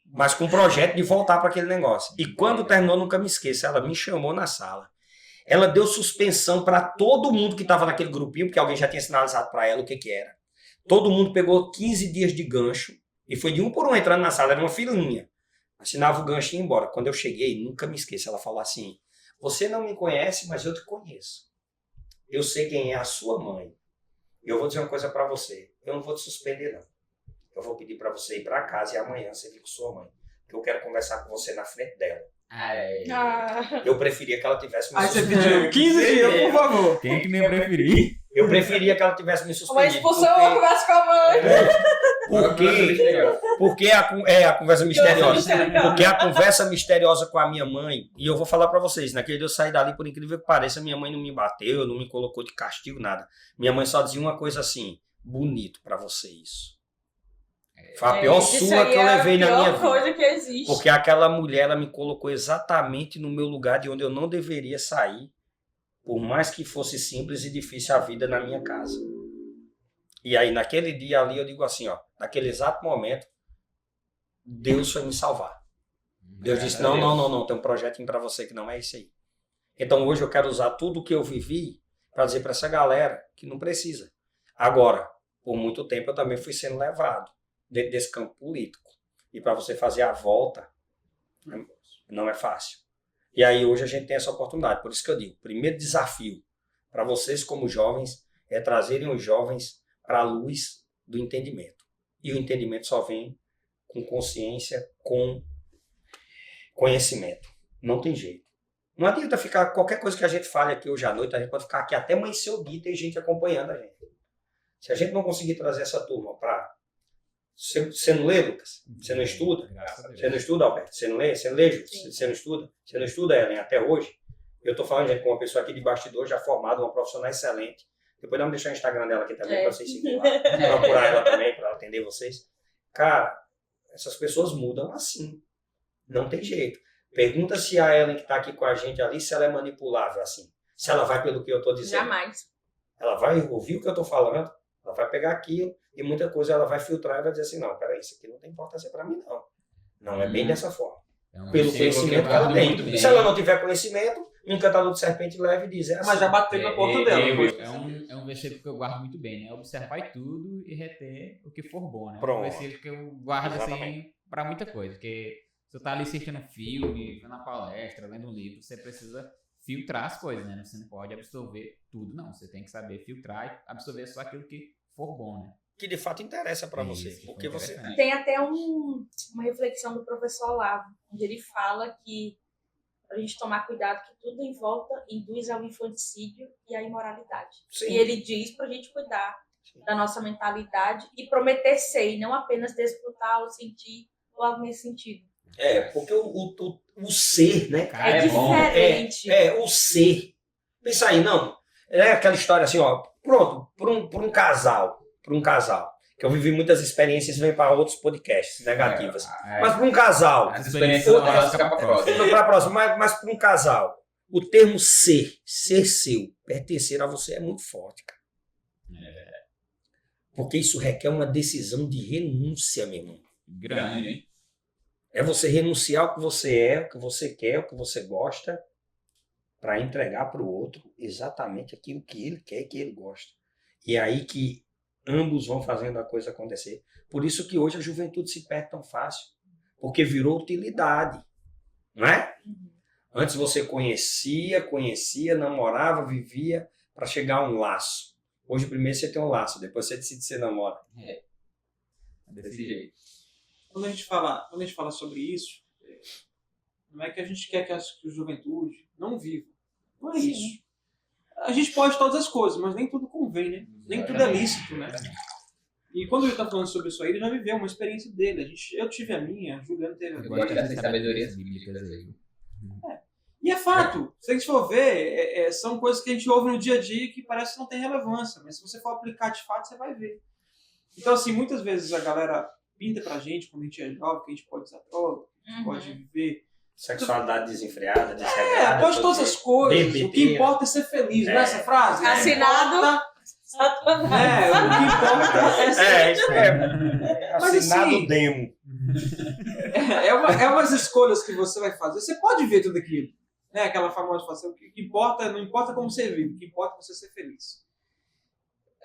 mas com o projeto de voltar para aquele negócio. E quando terminou, nunca me esqueço, ela me chamou na sala. Ela deu suspensão para todo mundo que estava naquele grupinho, porque alguém já tinha sinalizado para ela o que era. Todo mundo pegou 15 dias de gancho e foi de um por um entrando na sala, era uma filinha. Assinava o gancho e ia embora. Quando eu cheguei, nunca me esqueço, ela falou assim: você não me conhece, mas eu te conheço. Eu sei quem é a sua mãe. E eu vou dizer uma coisa para você. Eu não vou te suspender, não. Eu vou pedir para você ir para casa e amanhã você vir com sua mãe. Porque eu quero conversar com você na frente dela. Eu preferia que ela tivesse me Aí você suspendido. pediu 15 dias, por favor. Quem que nem preferir? Eu preferia que ela tivesse me suspendido. Mas expulsou uma conversa com a mãe. Porque a conversa misteriosa. Porque a conversa misteriosa com a minha mãe, e eu vou falar pra vocês, naquele dia eu saí dali, por incrível que pareça, minha mãe não me bateu, não me colocou de castigo, nada. Minha mãe só dizia uma coisa assim: bonito pra você isso. Foi a pior surra que eu levei na minha vida. Coisa que existe. Porque aquela mulher, ela me colocou exatamente no meu lugar de onde eu não deveria sair, por mais que fosse simples e difícil a vida na minha casa. E aí, naquele dia ali, eu digo assim, ó, naquele exato momento, Deus foi me salvar. Deus disse, não, tem um projetinho para você que não é esse aí. Então, hoje eu quero usar tudo o que eu vivi para dizer para essa galera que não precisa. Agora, por muito tempo eu também fui sendo levado dentro desse campo político. E para você fazer a volta, não é fácil. E aí hoje a gente tem essa oportunidade. Por isso que eu digo, o primeiro desafio para vocês como jovens é trazerem os jovens para a luz do entendimento. E o entendimento só vem com consciência, com conhecimento. Não tem jeito. Não adianta ficar, qualquer coisa que a gente fale aqui hoje à noite, a gente pode ficar aqui até amanhecer o dia e tem gente acompanhando a gente. Se a gente não conseguir trazer essa turma para... Você não lê, Lucas? Você não estuda? Você não estuda, Alberto? Você não lê? Você não lê, Ju? Você não estuda? Você não estuda, Ellen, até hoje? Eu estou falando, gente, com uma pessoa aqui de bastidor, já formada, uma profissional excelente. Depois vamos deixar o Instagram dela aqui também, para vocês seguirem lá. Procurar ela também, para ela atender vocês. Cara, essas pessoas mudam assim. Não tem jeito. Pergunta se a Ellen que está aqui com a gente ali, se ela é manipulável assim. Se ela vai pelo que eu estou dizendo. Jamais. Ela vai ouvir o que eu estou falando, ela vai pegar aquilo e muita coisa ela vai filtrar e vai dizer assim, não, peraí, isso aqui não tem importância para mim, não. Não é bem dessa forma. Pelo conhecimento que ela tem. Se ela não tiver conhecimento, um encantador de serpente leve e diz, é assim. Mas já bateu na porta dela. É um versículo que eu guardo muito bem, né? Observar tudo e reter o que for bom, né? Pronto. É um versículo que eu guardo assim pra muita coisa, porque se você tá ali assistindo filme, vendo uma palestra, lendo um livro, você precisa filtrar as coisas, né? Você não pode absorver tudo, não. Você tem que saber filtrar e absorver só aquilo que for bom, né? Que de fato interessa para você. Porque você... Tem até uma reflexão do professor Olavo, onde ele fala que a gente tomar cuidado que tudo em volta induz ao infanticídio e à imoralidade. Sim. E ele diz para a gente cuidar da nossa mentalidade e prometer ser, e não apenas desfrutar ou sentir ou algo nesse sentido. Porque o ser, né? É diferente. O ser. Pensa aí, não. É aquela história assim, ó. Pronto, por um casal, que eu vivi muitas experiências e venho para outros podcasts negativas. Mas para um casal, as experiências vão ficar para próxima. Mas para um casal, o termo ser seu, pertencer a você é muito forte, cara. Porque isso requer uma decisão de renúncia, meu irmão. Grande, hein? É você renunciar ao que você é, o que você quer, o que você gosta, para entregar para o outro exatamente aquilo que ele quer e que ele gosta. E é aí que ambos vão fazendo a coisa acontecer. Por isso que hoje a juventude se perde tão fácil. Porque virou utilidade. Não é? Antes você conhecia, namorava, vivia para chegar a um laço. Hoje primeiro você tem um laço, depois você decide se namora. Desse jeito. quando a gente fala sobre isso, não é que a gente quer que a juventude não viva. Não é isso. A gente pode todas as coisas, mas nem tudo convém, né? Nem tudo é lícito, né? E quando ele está falando sobre isso aí, ele já viveu uma experiência dele. Eu tive a minha, a Juliana teve a Eu dele. gosto dessas sabedorias bíblicas aí. E é fato. Se a gente for ver, são coisas que a gente ouve no dia a dia que parece que não tem relevância. Mas se você for aplicar de fato, você vai ver. Então, assim, muitas vezes a galera pinta pra gente, quando a gente é jovem, que a gente pode usar droga, que a gente pode viver. Sexualidade desenfreada, desregrada. Pode todas as coisas. Bebê. O que importa é ser feliz, não é essa frase? Assinado. O que importa é ser Mas, assinado assim, demo. É umas escolhas que você vai fazer. Você pode ver tudo aquilo. Né? Aquela famosa frase, o que importa, não importa como você vive, o que importa é você ser feliz.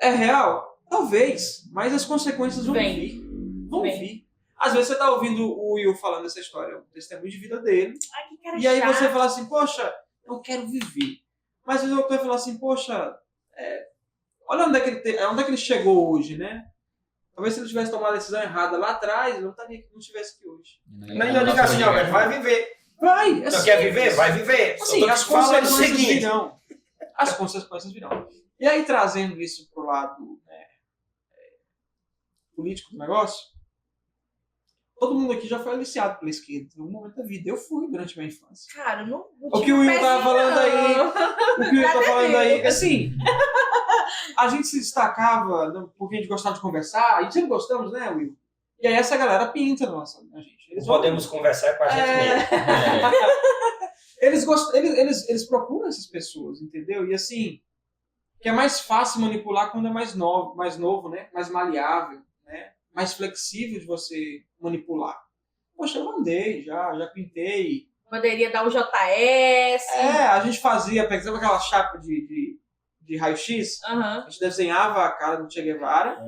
É real? Talvez, mas as consequências vão vir. Vão vir. Às vezes você está ouvindo o Will falando essa história, o testemunho de vida dele, Ai, que cara e aí chato. você fala assim, poxa, eu quero viver. Mas às vezes eu quero falar assim, poxa, olha onde é que ele chegou hoje, né? Talvez se ele tivesse tomado a decisão errada lá atrás, eu não estivesse aqui hoje. Nem eu digo assim, ó, vai viver. Vai! Você quer viver? Vai viver. Assim, as consequências virão. As consequências virão. E aí, trazendo isso pro lado político do negócio, todo mundo aqui já foi aliciado pela esquerda em algum momento da vida. Eu fui durante a minha infância. Cara, não O que o Will tava falando aí, assim, a gente se destacava porque a gente gostava de conversar, a gente sempre gostamos, né, Will? E aí essa galera pinta na gente. Podemos conversar com a gente mesmo. Eles procuram essas pessoas, entendeu? E assim, que é mais fácil manipular quando é mais novo, né? Mais maleável, né? Mais flexível de você manipular. Poxa, eu andei, já pintei. Poderia dar um JS. A gente fazia, por exemplo, aquela chapa de raio-x. A gente desenhava a cara do Che Guevara.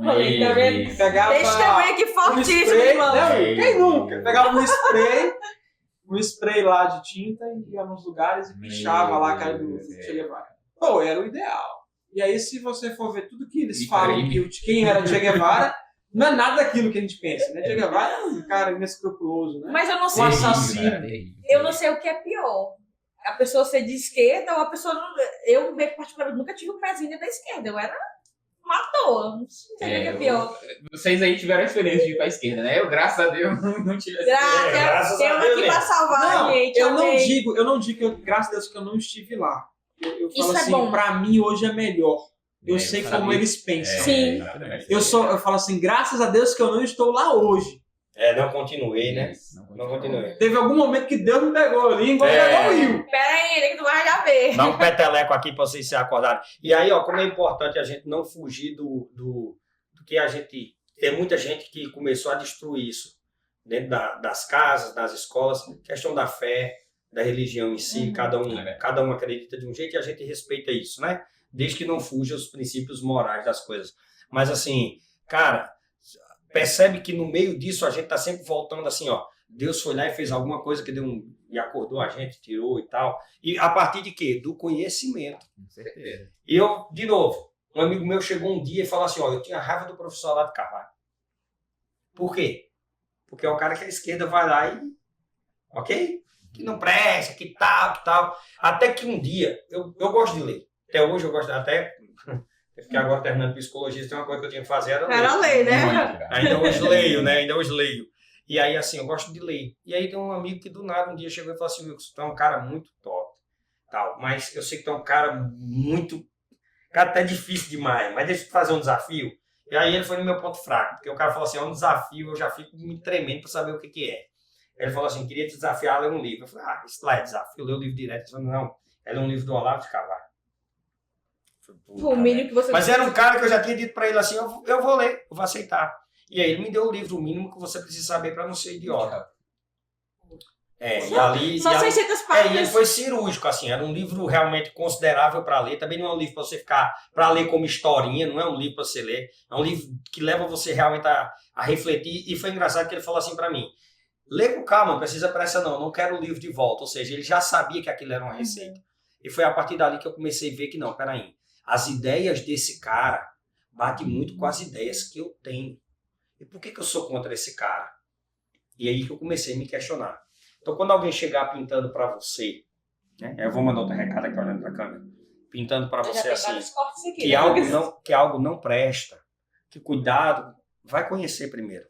Pegava Testemunha aqui fortíssimo, spray, irmão. né? Quem nunca? Pegava um spray lá de tinta e ia nos lugares e pichava lá a cara do Che Guevara. Pô, era o ideal. E aí, se você for ver tudo que eles falam, quem era Che Guevara, não é nada daquilo que a gente pensa, né? Che Guevara é um cara inescrupuloso, né? Mas eu não sei. Um assassino. Eu não sei o que é pior. A pessoa ser de esquerda ou a pessoa não. Eu, particularmente, nunca tive um pezinho da esquerda. Eu era uma toa. Não sei o que é pior. Vocês aí tiveram a experiência de ir pra esquerda, né? Eu, graças a Deus, não tive essa graças a Deus, aqui pra salvar a gente. Eu não digo que graças a Deus que eu não estive lá. Eu falo Isso é assim, bom. Pra mim hoje é melhor. Eu sei como eles pensam. Sim. Eu falo assim, graças a Deus que eu não estou lá hoje. Não continuei, né? Não continuei. Teve algum momento que Deus me pegou ali, igual pegou o Will. Pera aí, que tu vai já ver. Dá um peteleco aqui pra vocês se acordarem. E aí, ó, como é importante a gente não fugir do que a gente... Tem muita gente que começou a destruir isso dentro das casas, das escolas. Questão da fé, da religião em si. Cada um acredita de um jeito e a gente respeita isso, né? Desde que não fuja os princípios morais das coisas. Mas assim, cara... Percebe que no meio disso a gente tá sempre voltando assim, ó. Deus foi lá e fez alguma coisa que e acordou a gente, tirou e tal. E a partir de quê? Do conhecimento. Com certeza. E eu, de novo, um amigo meu chegou um dia e falou assim, ó, eu tinha raiva do professor lá de Carvalho. Por quê? Porque é o cara que a esquerda vai lá e... Ok? Que não presta, que tal. Até que um dia, eu gosto de ler. Até hoje eu gosto, porque agora terminando psicologia, tem uma coisa que eu tinha que fazer, era ler, né? Ainda hoje leio, né? E aí, assim, eu gosto de ler. E aí tem um amigo que do nada um dia chegou e falou assim, Wilson, tu é um cara muito top, tal. Mas eu sei que tu é um cara muito... Cara, até difícil demais, mas deixa eu te fazer um desafio. E aí ele foi no meu ponto fraco, porque o cara falou assim, é um desafio, eu já fico me tremendo para saber o que é. Ele falou assim, queria te desafiar a ler um livro. Eu falei, isso lá é desafio, eu leio o livro direto. Ele falou, não, é um livro do Olavo de Carvalho. O mínimo que você... Mas era um cara que eu já tinha dito pra ele assim, eu vou ler, eu vou aceitar. E aí ele me deu o livro, o mínimo que você precisa saber pra não ser idiota. Só 600 páginas. E ele foi cirúrgico, assim, era um livro realmente considerável pra ler. Também não é um livro pra você ficar, pra ler como historinha, não é um livro pra você ler. É um livro que leva você realmente a refletir. E foi engraçado que ele falou assim pra mim, lê com calma, não precisa pressa não quero o livro de volta. Ou seja, ele já sabia que aquilo era uma receita. E foi a partir dali que eu comecei a ver que não, peraí. As ideias desse cara batem muito com as ideias que eu tenho. E por que eu sou contra esse cara? E aí que eu comecei a me questionar. Então, quando alguém chegar pintando para você, né? Eu vou mandar outro recado aqui olhando para a câmera. Pintando para você assim, que algo não presta, que cuidado, vai conhecer primeiro.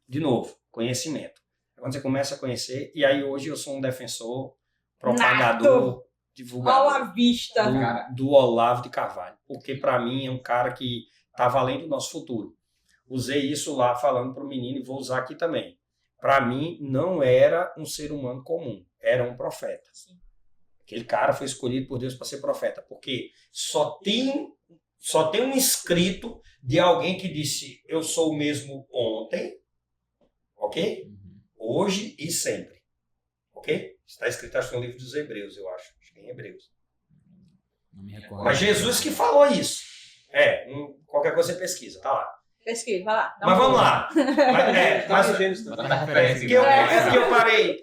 De novo, conhecimento. Quando você começa a conhecer, e aí hoje eu sou um defensor, propagador, divulgador Olavista. do Olavo de Carvalho. Porque para mim é um cara que está valendo o nosso futuro. Usei isso lá falando para o menino e vou usar aqui também. Para mim não era um ser humano comum, era um profeta. Sim. Aquele cara foi escolhido por Deus para ser profeta, porque só tem um escrito de alguém que disse: eu sou o mesmo ontem, ok? Hoje e sempre, ok? Está escrito, acho que no livro dos Hebreus, eu acho que é em Hebreus. Não me recordo. Mas Jesus que falou isso. Qualquer coisa você pesquisa, tá lá. Pesquisa, vai lá. Mas vamos lá. Porque eu parei,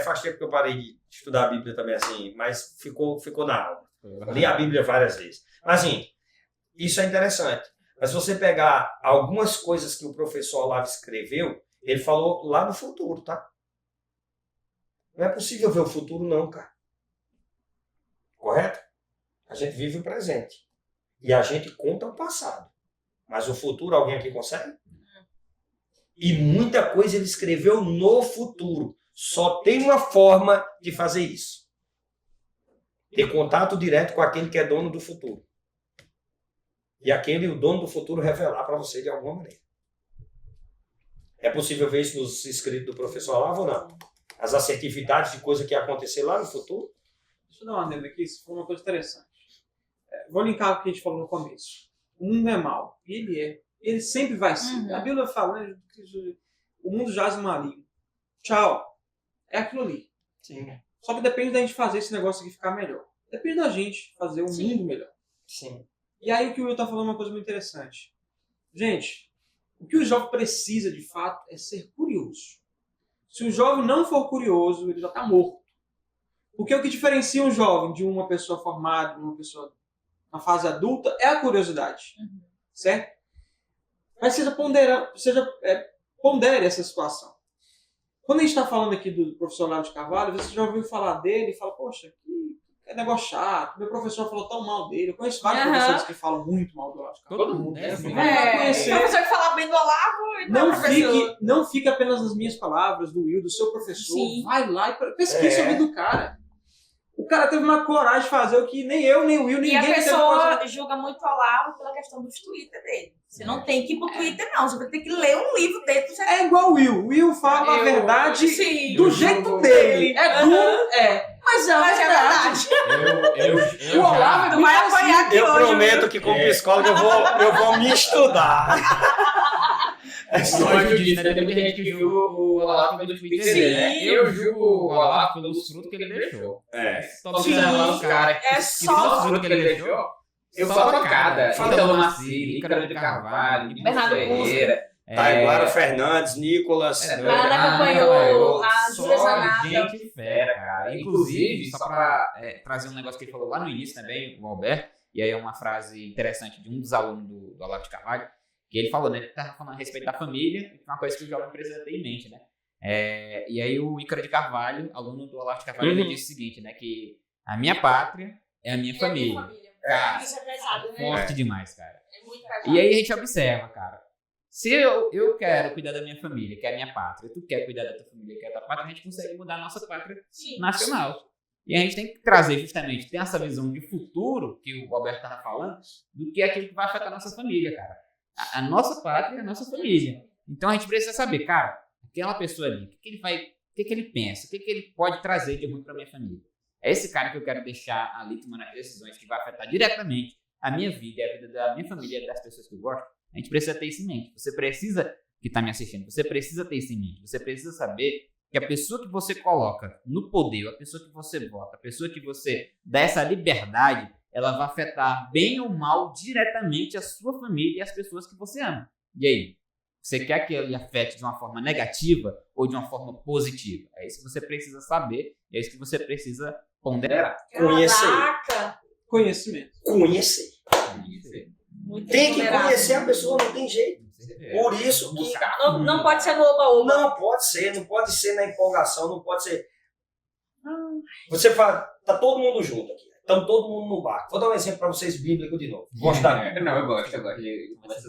faz tempo que eu parei de estudar a Bíblia também, assim, mas ficou na aula. Li a Bíblia várias vezes. Mas, assim, isso é interessante. Mas se você pegar algumas coisas que o professor Olavo escreveu, ele falou lá no futuro, tá? Não é possível ver o futuro, não, cara. Correto? A gente vive o presente. E a gente conta o passado. Mas o futuro, alguém aqui consegue? E muita coisa ele escreveu no futuro. Só tem uma forma de fazer isso. Ter contato direto com aquele que é dono do futuro. E o dono do futuro, revelar para você de alguma maneira. É possível ver isso nos escritos do professor Olavo ou não? As assertividades de coisa que ia acontecer lá no futuro? Deixa eu dar uma adenda aqui, isso foi uma coisa interessante. Vou linkar o que a gente falou no começo. O mundo é mau. Ele sempre vai ser. A Bíblia fala, né? O mundo jaz no maligno. Tchau. É aquilo ali. Sim. Só que depende da gente fazer esse negócio aqui ficar melhor. Depende da gente fazer o mundo melhor. Sim. E aí o que o Will tá falando é uma coisa muito interessante. Gente, o que o jovem precisa de fato é ser curioso. Se o jovem não for curioso, ele já está morto. Porque o que diferencia um jovem de uma pessoa formada, de uma pessoa na fase adulta, é a curiosidade. Certo? Mas pondere essa situação. Quando a gente está falando aqui do professor Olavo de Carvalho, você já ouviu falar dele e fala, poxa, que negócio chato, meu professor falou tão mal dele. Eu conheço vários professores que falam muito mal do Olavo de Carvalho. Todo mundo. Professor que fala bem do Olavo. Não fique apenas nas minhas palavras, do Will, do seu professor. Sim. Vai lá e pesquisa sobre do cara. O cara teve uma coragem de fazer o que nem eu, nem o Will, ninguém teve. E a pessoa julga muito o Olavo pela questão dos Twitter dele. Você não tem que ir pro Twitter, não. Você vai ter que ler um livro dele. É igual o Will. O Will fala a verdade do jeito dele. É duro, mas é a verdade. O Olavo não vai apanhar aqui eu hoje. Eu prometo que como psicólogo eu vou me estudar. Hoje disso, né? Tem gente que julga o Olavo pelos tweets dele, né? Eu julgo o Olavo pelos frutos que ele deixou. Só observar os caras que só os frutos que ele deixou. Eu sou a bancada. Italo Maciri, Ícaro de Carvalho, Bernardo Ferreira. Taiguara Fernandes, Nicolas. Ana acompanhou a Júlia Zanata. Gente fera, cara. Inclusive, só pra trazer um negócio que ele falou lá no início também, o Alberto, e aí é uma frase interessante de um dos alunos do Olavo de Carvalho, que ele falou, né? Ele estava falando a respeito da família, uma coisa que o jovem precisa ter em mente, né? E aí o Ícaro de Carvalho, aluno do Olavo de Carvalho, ele disse o seguinte, né? Que a minha pátria é a minha família. Cara, isso é pesado, né? forte demais, cara. É muito pesado. E aí a gente observa, cara. Se eu quero cuidar da minha família, que é a minha pátria, tu quer cuidar da tua família, que é a tua pátria, a gente consegue mudar a nossa pátria nacional. E a gente tem que trazer justamente, ter essa visão de futuro, que o Alberto estava falando, do que é aquilo que vai afetar a nossa família, cara. A nossa pátria é a nossa família. Então a gente precisa saber, cara, aquela pessoa ali, o que ele pensa, o que ele pode trazer de ruim para minha família. É esse cara que eu quero deixar ali tomando as decisões que vai afetar diretamente a minha vida e a vida da minha família e das pessoas que eu gosto. A gente precisa ter isso em mente. Você precisa, que está me assistindo, você precisa ter isso em mente. Você precisa saber que a pessoa que você coloca no poder, a pessoa que você vota, a pessoa que você dá essa liberdade, ela vai afetar bem ou mal diretamente a sua família e as pessoas que você ama. E aí? Você quer que ele afete de uma forma negativa ou de uma forma positiva? É isso que você precisa saber, é isso que você precisa ponderar. Conhecimento. Conhecer. Muito Tem que ponderado. conhecer a pessoa, não tem jeito. Por isso que... Não pode ser no oba-oba. Não pode ser na empolgação, não pode ser... Você fala, tá todo mundo junto aqui. Estamos todo mundo no barco. Vou dar um exemplo para vocês bíblico de novo. Gostaram? Não, eu gosto.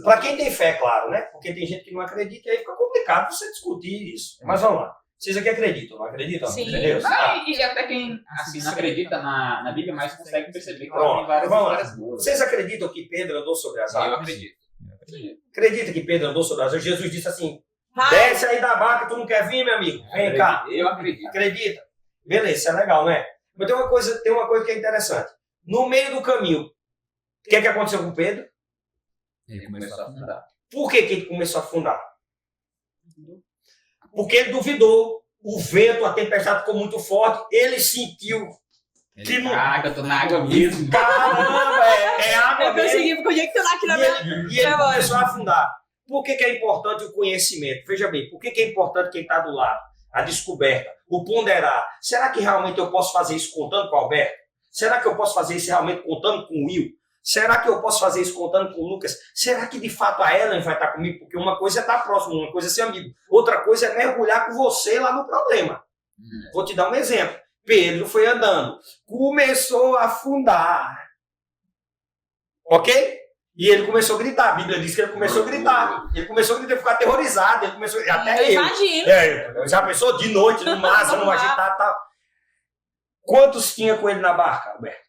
Para quem tem fé, claro, né? Porque tem gente que não acredita e aí fica complicado você discutir isso. Mas vamos lá. Vocês aqui acreditam, não acreditam? Sim. Entendeu? E até quem assim, não acredita na Bíblia, mas consegue perceber que Pronto, tem várias vamos lá. histórias boas. Vocês acreditam que Pedro andou sobre as águas? Eu acredito. Acredita que Pedro andou sobre as águas? Jesus disse assim, Vai. desce aí da barca, tu não quer vir, meu amigo? Vem cá. Eu acredito. Acredita? Beleza, isso é legal, né? Mas tem uma coisa que é interessante. No meio do caminho, o que aconteceu com Pedro? Ele começou a afundar. Por que ele começou a afundar? Porque ele duvidou. O vento, a tempestade ficou muito forte. Ele sentiu que não... Caraca, eu tô na água mesmo. Caramba, é água Eu mesmo. consegui conectar aqui na minha... E ele começou a afundar. Por que é importante o conhecimento? Veja bem, por que é importante quem está do lado? A descoberta, o ponderar. Será que realmente eu posso fazer isso contando com o Alberto? Será que eu posso fazer isso realmente contando com o Will? Será que eu posso fazer isso contando com o Lucas? Será que de fato a Ellen vai estar comigo? Porque uma coisa é estar próximo, uma coisa é ser amigo. Outra coisa é mergulhar com você lá no problema. Vou te dar um exemplo. Pedro foi andando, começou a afundar. Ok? E ele começou a gritar. A Bíblia diz que ele começou a gritar. Ele começou a gritar, ficou aterrorizado. Ele começou, até eu. Imagino. Já pensou de noite, no máximo, no agitado e tal. Quantos tinha com ele na barca, Alberto?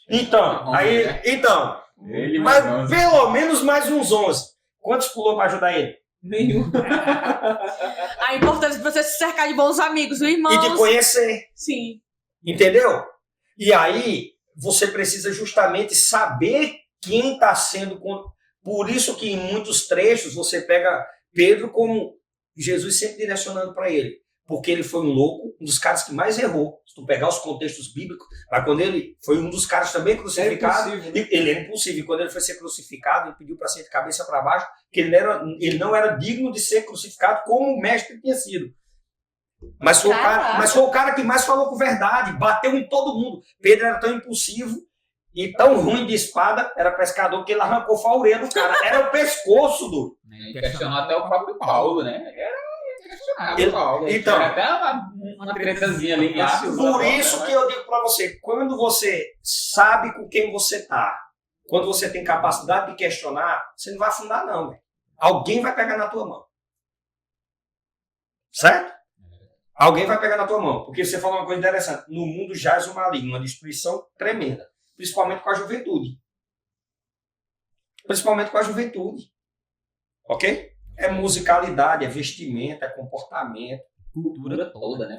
Então, mas pelo menos mais uns 11. Quantos pulou para ajudar ele? Nenhum. A importância de você se cercar de bons amigos, irmãos. E de conhecer. Sim. Entendeu? E aí, você precisa justamente saber quem está sendo... Por isso que em muitos trechos você pega Pedro como Jesus sempre direcionando para ele. Porque ele foi um louco, um dos caras que mais errou. Se tu pegar os contextos bíblicos, mas quando ele foi um dos caras também crucificado, ele era impossível. E quando ele foi ser crucificado, ele pediu para ser de cabeça para baixo, que ele não era digno de ser crucificado como o mestre tinha sido. Mas foi o cara que mais falou com verdade, bateu em todo mundo. Pedro era tão impulsivo e tão ruim de espada, era pescador, que ele arrancou a orelha do cara. Era o pescoço do... Ele questionou até o próprio Paulo, né? Então, até uma tretazinha ali. Por isso que eu digo para você, quando você sabe com quem você tá, quando você tem capacidade de questionar, você não vai afundar não, véio. Alguém vai pegar na tua mão. Certo? Alguém vai pegar na tua mão. Porque você falou uma coisa interessante. No mundo jaz o maligno, uma destruição tremenda. Principalmente com a juventude. Principalmente com a juventude. Ok? É musicalidade, é vestimento, é comportamento. Cultura toda, né?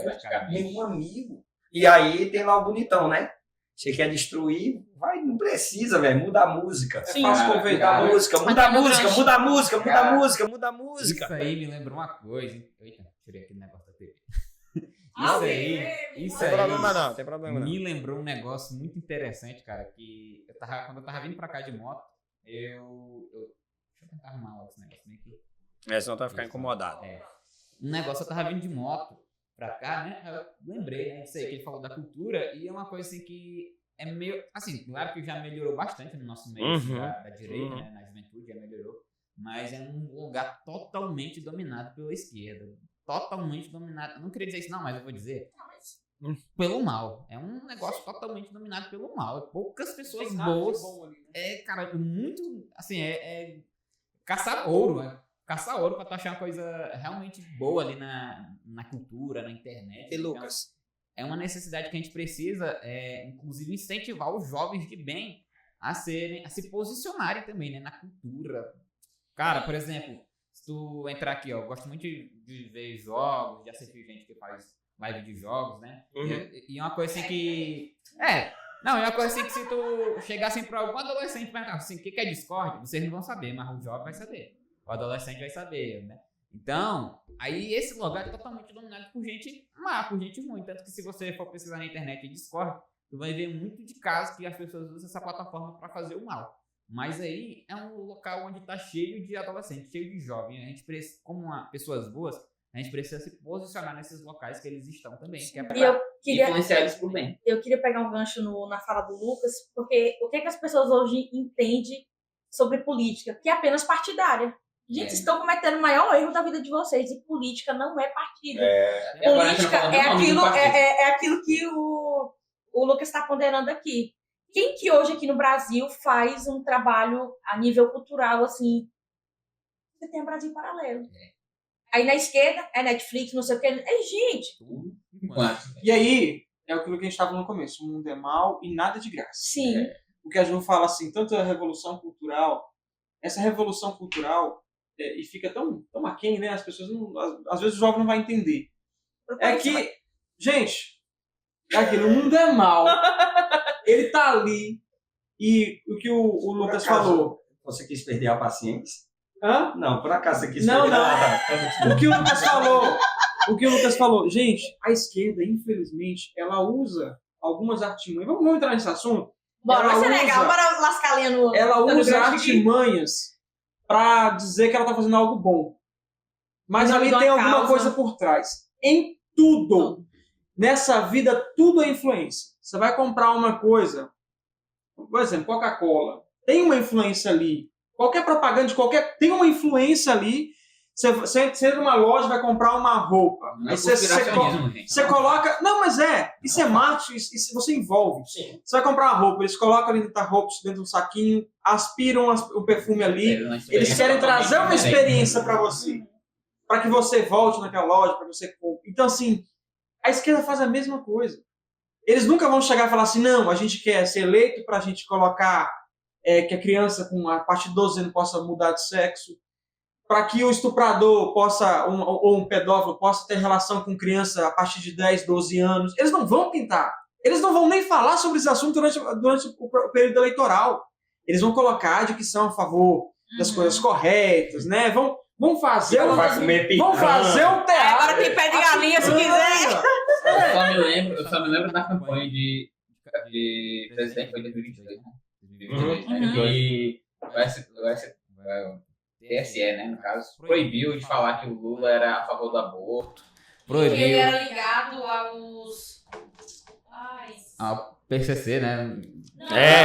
Meu amigo. E aí tem lá o bonitão, né? Você quer destruir? Vai, não precisa, velho. Muda a música. Sim. É fácil converter a música. Muda a música, muda a música, muda a música, muda a música. Isso aí me lembrou uma coisa, hein? Eita, tirei aqui no negócio da TV. Isso aí. Não tem problema não. Me lembrou um negócio muito interessante, cara, que quando eu tava vindo pra cá de moto, deixa eu tentar arrumar esse negócio aqui. Senão tu vai ficar incomodado. Um negócio, eu tava vindo de moto pra cá, né? Eu lembrei, né? Disso aí que ele falou da cultura, e é uma coisa assim que é meio. Assim, claro que já melhorou bastante no nosso meio da direita, né? Na juventude já melhorou. Mas é um lugar totalmente dominado pela esquerda. Totalmente dominado. Não queria dizer isso, não, mas eu vou dizer. Pelo mal. É um negócio totalmente dominado pelo mal. Poucas pessoas boas. Cara, muito. Assim, caçar ouro, né? Caçar ouro pra tu achar uma coisa realmente boa ali na cultura, na internet. E Lucas? Então, é uma necessidade que a gente precisa, inclusive, incentivar os jovens de bem a se posicionarem também, né, na cultura. Cara, por exemplo, se tu entrar aqui, ó, eu gosto muito de ver jogos, de assistir gente que faz live de jogos, né? E uma coisa assim que... é uma coisa assim que se tu chegar assim pra algum adolescente e perguntar assim, o que é Discord? Vocês não vão saber, mas o jovem vai saber. O adolescente vai saber, né? Então, aí esse lugar é totalmente dominado por gente má, por gente ruim. Tanto que se você for pesquisar na internet e Discord, tu vai ver muito de casos que as pessoas usam essa plataforma para fazer o mal. Mas aí é um local onde tá cheio de adolescentes, cheio de jovens. A gente precisa, como pessoas boas, a gente precisa se posicionar nesses locais que eles estão também. Que é pra influenciar eles por bem. Eu queria pegar um gancho na fala do Lucas, porque o que as pessoas hoje entendem sobre política, que é apenas partidária. Gente, vocês estão cometendo o maior erro da vida de vocês. E política não é partido. Política é aquilo que o Lucas está ponderando aqui. Quem que hoje aqui no Brasil faz um trabalho a nível cultural, assim? Você tem o Brasil Paralelo. Aí na esquerda é Netflix, não sei o que. Gente. E aí, é aquilo que a gente estava no começo. O mundo é mal e nada de graça. Sim. O que a Ju fala assim, tanto a revolução cultural, essa revolução cultural, e fica tão aquém, né? As pessoas não. Às vezes o jovem não vai entender. É que, gente, é aquilo, o mundo é mal. Ele tá ali. E o que o Lucas falou. Você quis perder a paciência? Hã? Não, por acaso você quis Não, perder não. O que o Lucas falou. Gente, a esquerda, infelizmente, ela usa algumas artimanhas. Vamos entrar nesse assunto? Bora, vai ser legal. Bora lascar a linha no... Ela no usa grande artimanhas pra dizer que ela tá fazendo algo bom. Mas ali tem alguma coisa por trás. Em tudo. Nessa vida, tudo é influência. Você vai comprar uma coisa, por exemplo, Coca-Cola. Tem uma influência ali. Qualquer propaganda de qualquer... Tem uma influência ali. Você entra numa loja, vai comprar uma roupa. Não é Aí você coloca... Não, mas isso é marketing, isso você envolve. Sim. Você vai comprar uma roupa, eles colocam ali roupas dentro do saquinho, aspiram o perfume ali. Eles querem trazer uma experiência para você. Para que você volte naquela loja, para você compre. Então, assim, a esquerda faz a mesma coisa. Eles nunca vão chegar e falar assim, não, a gente quer ser eleito para a gente colocar que a criança com a partir de 12 anos possa mudar de sexo, para que o estuprador possa, ou um pedófilo possa ter relação com criança a partir de 10, 12 anos. Eles não vão pintar. Eles não vão nem falar sobre esse assunto durante o período eleitoral. Eles vão colocar de que são a favor das coisas corretas, né? Vão fazer um teatro. Agora quem pede galinha se quiser. Eu só me lembro da campanha de presidente foi 2022, né? 2022. E o TSE, né, no caso, proibiu de falar que o Lula era a favor do aborto. Proibiu. Ele era ligado aos... Ao PCC, né?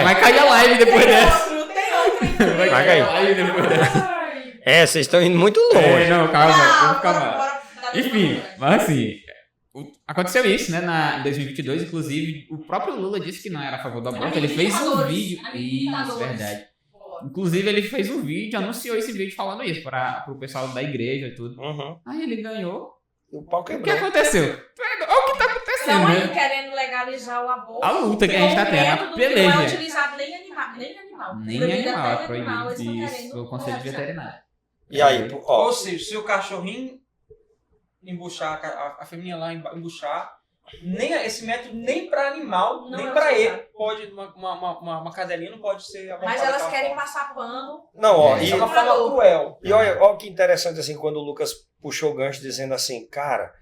Vai cair a live depois dessa. Tem outro. Vai cair. Live depois dessa. Vocês estão indo muito longe. Não, calma, vamos calma. Enfim, mas assim, aconteceu isso, né, em 2022, inclusive, o próprio Lula disse que não era a favor do aborto, ele fez um vídeo, isso, verdade. Inclusive, ele fez um vídeo, anunciou esse vídeo falando isso para o pessoal da igreja e tudo. Aí ele ganhou. O pau O que quebrou. aconteceu? Olha o que tá acontecendo, Estão aí né? querendo legalizar o aborto. A luta que a gente tá tendo, a Não é peleja. utilizado nem animal. Nem animal, é proibido isso pelo Conselho Veterinário. E aí, ó. Ou seja, se o cachorrinho embuchar, a fêmea lá embuchar, nem esse método nem para animal, Não nem é para usado. ele pode, uma cadelinha não pode ser abortada. Mas elas daquela querem forma. passar pano. Não, ó. Isso é uma forma Estuprador. cruel. E olha que interessante, assim, quando o Lucas puxou o gancho dizendo assim, cara,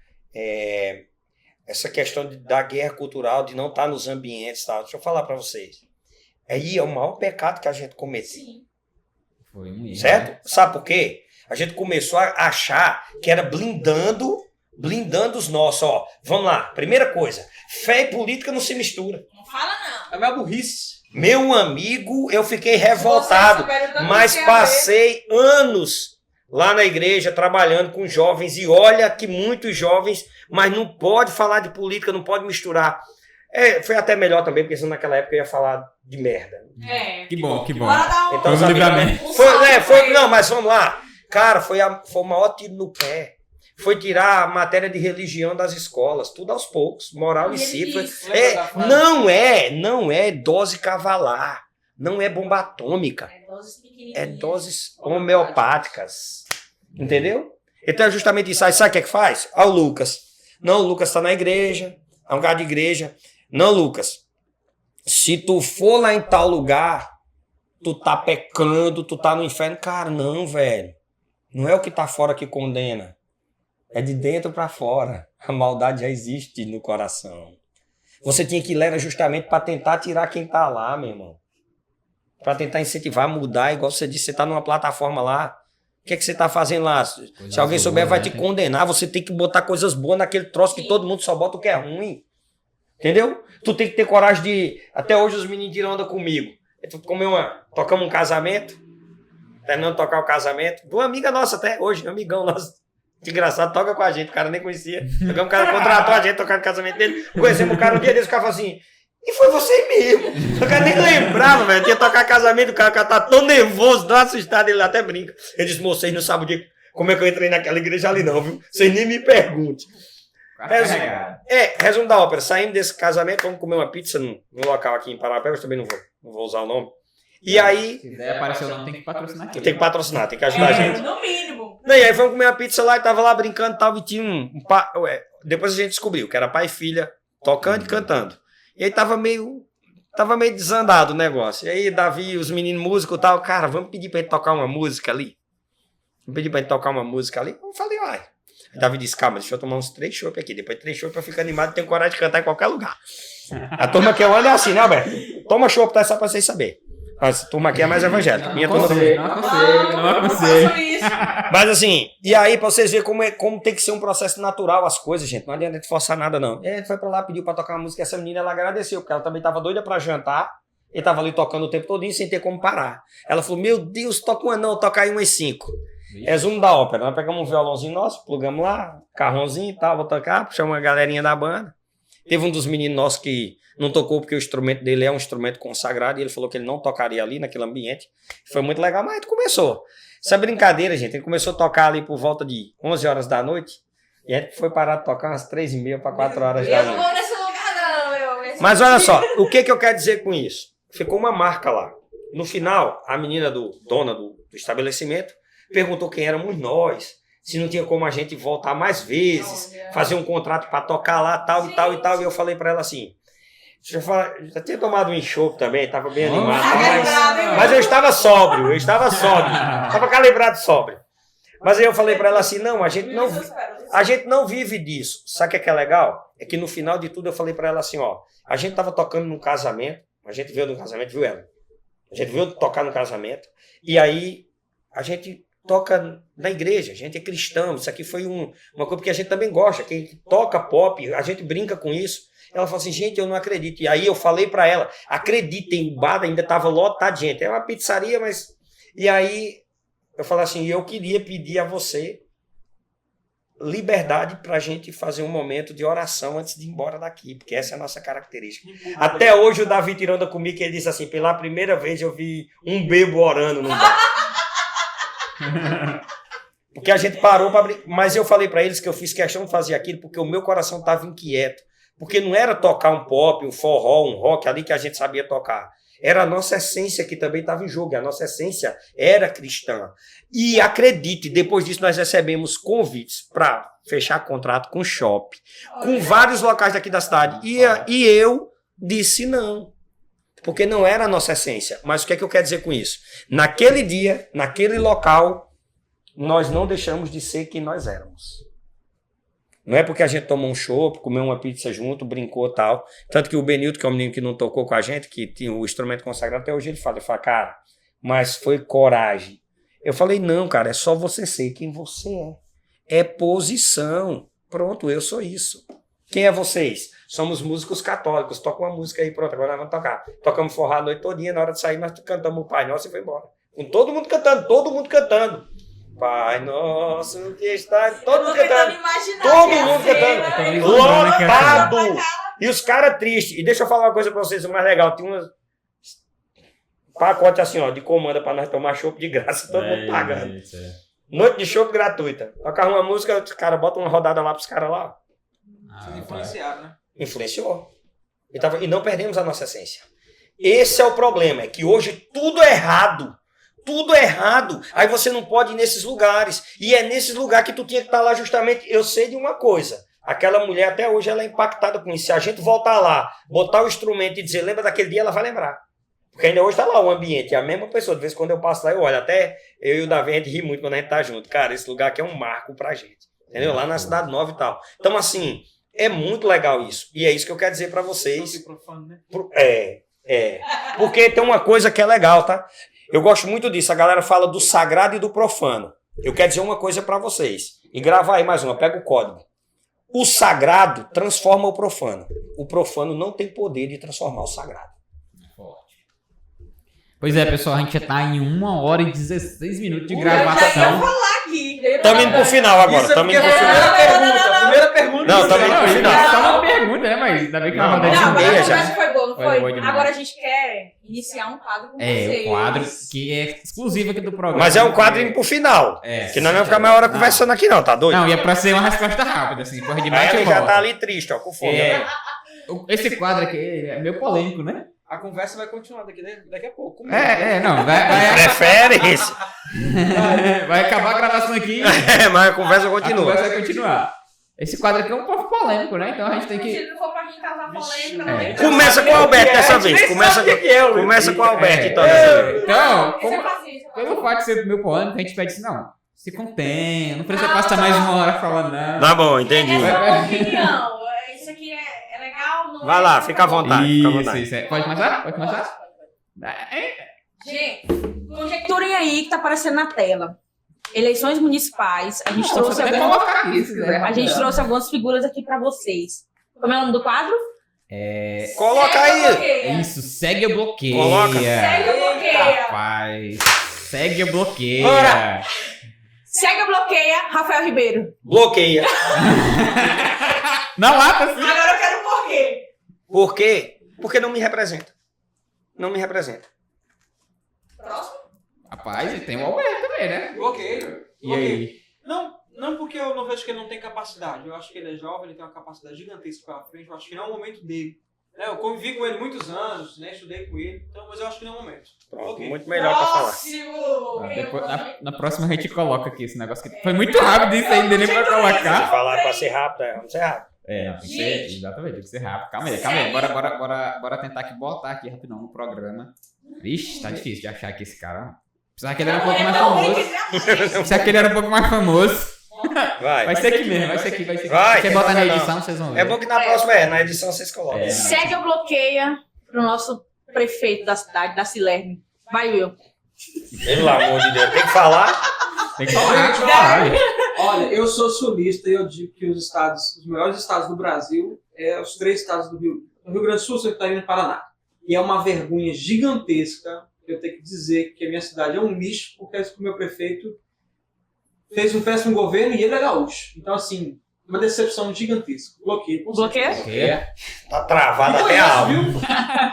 essa questão da guerra cultural, de não estar nos ambientes e tal, deixa eu falar pra vocês. Aí é o maior pecado que a gente cometeu. Sim. Foi um erro. Certo? Sabe por quê? A gente começou a achar que era blindando os nossos, ó. Vamos lá, primeira coisa, fé e política não se mistura. Não fala não. É minha burrice. Meu amigo, eu fiquei revoltado, mas passei anos lá na igreja trabalhando com jovens e olha que muitos jovens, mas não pode falar de política, não pode misturar. Foi até melhor também, porque senão naquela época eu ia falar de merda. Que bom. Bora dar um... Então, Vamos livramento. Não, mas vamos lá. Cara, foi o maior tiro no pé. Foi tirar a matéria de religião das escolas, tudo aos poucos, moral e cifra. Não é dose cavalar, não é bomba atômica, é doses homeopáticas. Entendeu? Então é justamente isso. Aí sabe o que é que faz? Olha o Lucas. Não, o Lucas está na igreja, é um cara de igreja. Não, Lucas, se tu for lá em tal lugar, tu tá pecando, tu tá no inferno. Cara, não, velho. Não é o que tá fora que condena. É de dentro para fora. A maldade já existe no coração. Você tinha que ler justamente para tentar tirar quem tá lá, meu irmão. Para tentar incentivar, mudar, igual você disse, você tá numa plataforma lá. O que é que você tá fazendo lá? Se alguém souber, vai te condenar. Você tem que botar coisas boas naquele troço que todo mundo só bota o que é ruim. Entendeu? Tu tem que ter coragem de... Até hoje os meninos andam comigo. Tu tocamos um casamento. terminando de tocar o casamento, de uma amiga nossa até hoje, um amigão nosso. Que engraçado, toca com a gente, o cara nem conhecia. O cara contratou a gente tocar no casamento dele. Conhecemos o cara um dia desse, o cara falou assim, e foi você mesmo. O cara nem lembrava, velho. Tinha tocar casamento, o cara tá tão nervoso, tão assustado, ele até brinca. Ele disse, moço, vocês não sabem o dia, como é que eu entrei naquela igreja ali não, viu? Vocês nem me perguntem. Resumo da ópera. Saímos desse casamento, vamos comer uma pizza num local aqui em Parapebas, também não vou usar o nome. E aí... Se quiser aparecer o nome, tem que patrocinar aqui. Tem que patrocinar, tem que ajudar a gente. No mínimo. E aí fomos comer uma pizza lá e tava lá brincando e tal, e tinha depois a gente descobriu que era pai e filha tocando e cantando. E aí tava meio desandado o negócio. E aí Davi, os meninos músicos e tal, cara, vamos pedir pra gente tocar uma música ali? Vamos pedir pra gente tocar uma música ali? Eu falei, uai. Davi disse, calma, deixa eu tomar uns 3 chopp aqui. Depois de 3 chopp eu fico animado e tenho coragem de cantar em qualquer lugar. A turma que eu ando é assim, né, Alberto? Toma chopp, tá? Só pra vocês saberem. Essa turma aqui é mais evangélica. Minha turma também. Não aconselho. Mas assim, e aí pra vocês verem como tem que ser um processo natural as coisas, gente. Não adianta a gente forçar nada, não. E a gente foi pra lá, pediu pra tocar uma música. Essa menina, ela agradeceu, porque ela também tava doida pra jantar. E tava ali tocando o tempo todinho sem ter como parar. Ela falou, meu Deus, toca uma não, toca aí umas 5. Resumo da ópera. Nós pegamos um violãozinho nosso, plugamos lá, carrãozinho e tal, vou tocar, puxamos uma galerinha da banda. Teve um dos meninos nossos que não tocou porque o instrumento dele é um instrumento consagrado e ele falou que ele não tocaria ali naquele ambiente. Foi muito legal, mas a gente começou. Essa brincadeira, gente, ele começou a tocar ali por volta de 11 horas da noite e a gente foi parar de tocar umas 3h30 para 4 horas da Eu não noite. vou nesse lugar, não. Mas olha só, o que eu quero dizer com isso? Ficou uma marca lá. No final, a menina dona do estabelecimento perguntou quem éramos nós, se não tinha como a gente voltar mais vezes, fazer um contrato para tocar lá, tal e tal e tal. E eu falei para ela assim, já tinha tomado um enxopo também, estava bem animado, mas eu estava sóbrio, estava calibrado sóbrio. Mas aí eu falei para ela assim, não, a gente não vive disso. Sabe o que é legal? É que no final de tudo eu falei para ela assim, ó, a gente estava tocando num casamento, a gente veio no casamento, viu ela? A gente veio tocar no casamento, e aí a gente toca na igreja, a gente é cristão, isso aqui foi uma coisa porque a gente também gosta, quem toca pop, a gente brinca com isso. Ela falou assim, gente, eu não acredito. E aí eu falei pra ela, acreditem, o bar ainda estava lotado de gente. É uma pizzaria, mas... E aí eu falei assim, eu queria pedir a você liberdade pra gente fazer um momento de oração antes de ir embora daqui, porque essa é a nossa característica. Até hoje o Davi tirando comigo, que ele disse assim, pela primeira vez eu vi um bebo orando no bar. Porque a gente parou para brincar. Mas eu falei para eles que eu fiz questão de fazer aquilo porque o meu coração estava inquieto. Porque não era tocar um pop, um forró, um rock ali que a gente sabia tocar. Era a nossa essência que também estava em jogo. A nossa essência era cristã. E acredite, depois disso nós recebemos convites para fechar contrato com shopping, com vários locais daqui da cidade. E eu disse não. Porque não era a nossa essência. Mas o que é que eu quero dizer com isso? Naquele dia, naquele local, nós não deixamos de ser quem nós éramos. Não é porque a gente tomou um chopp, comeu uma pizza junto, brincou e tal. Tanto que o Benilton, que é um menino que não tocou com a gente, que tinha o instrumento consagrado, até hoje ele fala, cara, mas foi coragem. Eu falei, não, cara, é só você ser quem você é. É posição. Pronto, eu sou isso. Quem é vocês? Somos músicos católicos. Toca uma música aí, pronto, agora nós vamos tocar. Tocamos forró a noite todinha, na hora de sair nós cantamos o Pai Nosso e foi embora. Com todo mundo cantando. Pai Nosso que está... Todo mundo cantando. Lotado. E os caras tristes. E deixa eu falar uma coisa pra vocês, o mais legal. Tinha umas pacote assim, ó, de comanda pra nós tomar chopp de graça, todo mundo pagando. Noite de chopp gratuita. Tocava uma música, os caras botam uma rodada lá pros caras lá. Vocês influenciaram, né? Influenciou. E não perdemos a nossa essência. Esse é o problema, é que hoje tudo é errado. Tudo é errado. Aí você não pode ir nesses lugares. E é nesses lugares que tu tinha que estar lá justamente. Eu sei de uma coisa. Aquela mulher até hoje ela é impactada com isso. Se a gente voltar lá, botar o instrumento e dizer, lembra daquele dia, ela vai lembrar. Porque ainda hoje está lá o ambiente. É a mesma pessoa. De vez em quando eu passo lá, eu olho. Até eu e o Davi, a gente ri muito quando a gente tá junto. Cara, esse lugar aqui é um marco pra gente. Entendeu? Lá na Cidade Nova e tal. Então, assim, é muito legal isso. E é isso que eu quero dizer pra vocês. Profano, né? Porque tem uma coisa que é legal, tá? Eu gosto muito disso. A galera fala do sagrado e do profano. Eu quero dizer uma coisa pra vocês. E grava aí mais uma. Pega o código. O sagrado transforma o profano. O profano não tem poder de transformar o sagrado. Pois é, pessoal, a gente já tá em 1h16 de gravação. Aqui. Estamos indo pro final agora. Isso é Estamos porque indo pro final. a primeira pergunta. Não, estamos indo pro Não, final. é só uma pergunta, né? Mas ainda bem que é uma Não, rodada Não, de agora a meia já. conversa foi boa, não Foi foi? boa demais. Agora a gente quer iniciar um quadro com vocês. o quadro que é exclusivo aqui do programa. Mas é um quadro indo pro final. É. Que nós não vamos ficar meia hora conversando aqui, não, tá doido? Não, e é pra ser uma resposta rápida, assim, porra de Aí bate e ele já volta. tá ali triste, ó, com fome. É. Esse quadro aqui é meio polêmico, né? A conversa vai continuar daqui a pouco. Não, vai Prefere isso. vai acabar a gravação aqui. Mas a conversa A continua. conversa vai continuar. Esse quadro aqui é um pouco polêmico, né? Então a gente tem que... Se não for pra gente causar polêmica, não É. tem Começa com o Alberto dessa vez. Começa com o Alberto, então, dessa vez. Então, Isso como, é paciência. pelo fato de ser meio polêmico, a gente pede assim, não, se contém, não precisa passar mais 1 hora falando, não. Tá bom, entendi. É só uma opinião. Isso aqui é legal, não Vai é? lá, fica à vontade. Fica à vontade. Isso. Pode começar? Pode começar? Gente, conjecturem aí que tá aparecendo na tela. Eleições municipais. A gente Posso trouxe até algumas... colocar aqui, se quiser. A gente trouxe algumas figuras aqui pra vocês. Como é o nome do quadro? Coloca aí. Isso, segue o bloqueio. Coloca. Segue o bloqueio. Rapaz, segue o bloqueio. Bora. Segue o bloqueia, Rafael Ribeiro. Bloqueia. Na lata, sim. Agora eu quero um porquê. Por quê? Porque não me representa. Não me representa. Próximo. Rapaz, e tem o Alberto também, né? Bloqueio. E aí? Não porque eu não vejo que ele não tem capacidade. Eu acho que ele é jovem, ele tem uma capacidade gigantesca pela frente. Eu acho que não é o momento dele. Né, eu convivi com ele muitos anos, né? Estudei com ele. Então, mas eu acho que não é o momento. Pronto, Bloqueio. muito melhor pra falar. Próximo. Depois, na próxima a gente coloca aqui esse negócio que foi muito rápido isso ainda, nem pra colocar. Falar pra ser rápido, vamos ser rápido. Tem que ser, exatamente, tem que ser rápido. Calma aí. Bora tentar aqui botar aqui rapidão no programa. Vixe, tá difícil de achar aqui esse cara. Precisava que ele era um pouco mais famoso. Precisava que ele era um pouco mais famoso. Vai ser aqui mesmo, vai ser aqui. Vai, Você bota na não. edição, vocês vão ver. É bom que na próxima, na edição vocês colocam. Segue ou bloqueia pro nosso prefeito da cidade, da Cilerme. Vai, Will. Pelo amor de Deus, tem que falar. Tem que falar. Olha, eu sou sulista e eu digo que os melhores estados do Brasil os 3 estados do Rio Grande do Sul, Santa Catarina e Paraná. E é uma vergonha gigantesca eu ter que dizer que a minha cidade é um lixo, porque o meu prefeito fez um péssimo governo e ele é gaúcho. Então, assim, uma decepção gigantesca. Bloqueio. Bloqueia? Tá travado até a alma.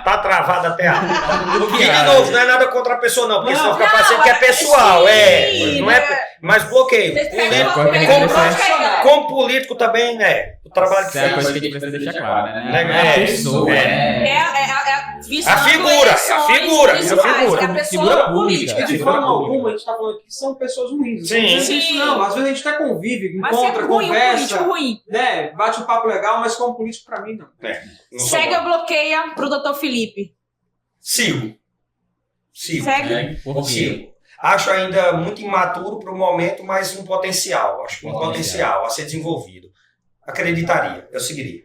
Tá travado até a alma. E de novo, não é nada contra a pessoa, não, porque senão fica parecendo que é pessoal. sim, não é. Mas bloqueio. Vocês pegam Como- Como político também, né? O trabalho que Isso é a fez. coisa que a gente precisa deixar claro, né? É, A pessoa. visando figura, eleições a figura, municipais, a figura. que a pessoa Figura é política. E de Figura forma pública. alguma, a gente está falando que são pessoas ruins. Sim. Não é Sim. isso, não. Às vezes a gente até convive, Mas sempre encontra, ruim, um político conversa, ruim. né? Bate um papo legal, mas como político, pra mim, não. Não sou Segue bom. ou bloqueia pro Dr. Felipe. Sigo. Segue. Por quê? Sigo. Acho ainda muito imaturo para o momento, mas um potencial. Acho que um potencial a ser desenvolvido. Acreditaria, eu seguiria.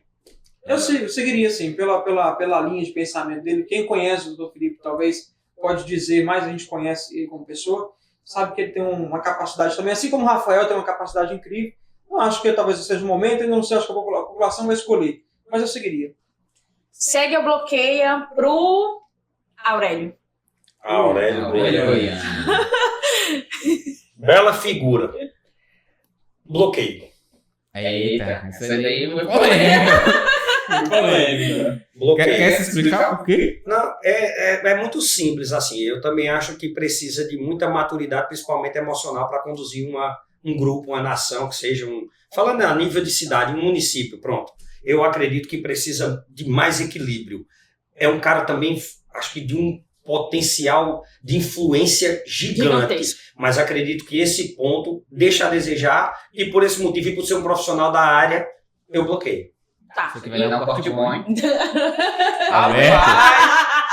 Eu seguiria, assim, pela linha de pensamento dele. Quem conhece o Dr. Felipe talvez pode dizer, mais a gente conhece ele como pessoa, sabe que ele tem uma capacidade também, assim como o Rafael tem uma capacidade incrível. Não acho que talvez seja o momento, ainda não sei, acho que a população vai escolher. Mas eu seguiria. Segue ou bloqueia pro Aurélio. Aurélio Olha, Goiano. Bela figura. Bloqueio. Eita, isso aí foi polêmica. Bloqueio. Quer se explicar por quê? Não, é muito simples assim. Eu também acho que precisa de muita maturidade, principalmente emocional, para conduzir um grupo, uma nação, que seja falando a nível de cidade, um município, pronto. Eu acredito que precisa de mais equilíbrio. É um cara também, acho que de um potencial de influência gigante. Mas acredito que esse ponto deixa a desejar e por esse motivo, e por ser um profissional da área, eu bloqueio. Tá. Você que vai dar um corte bom, hein?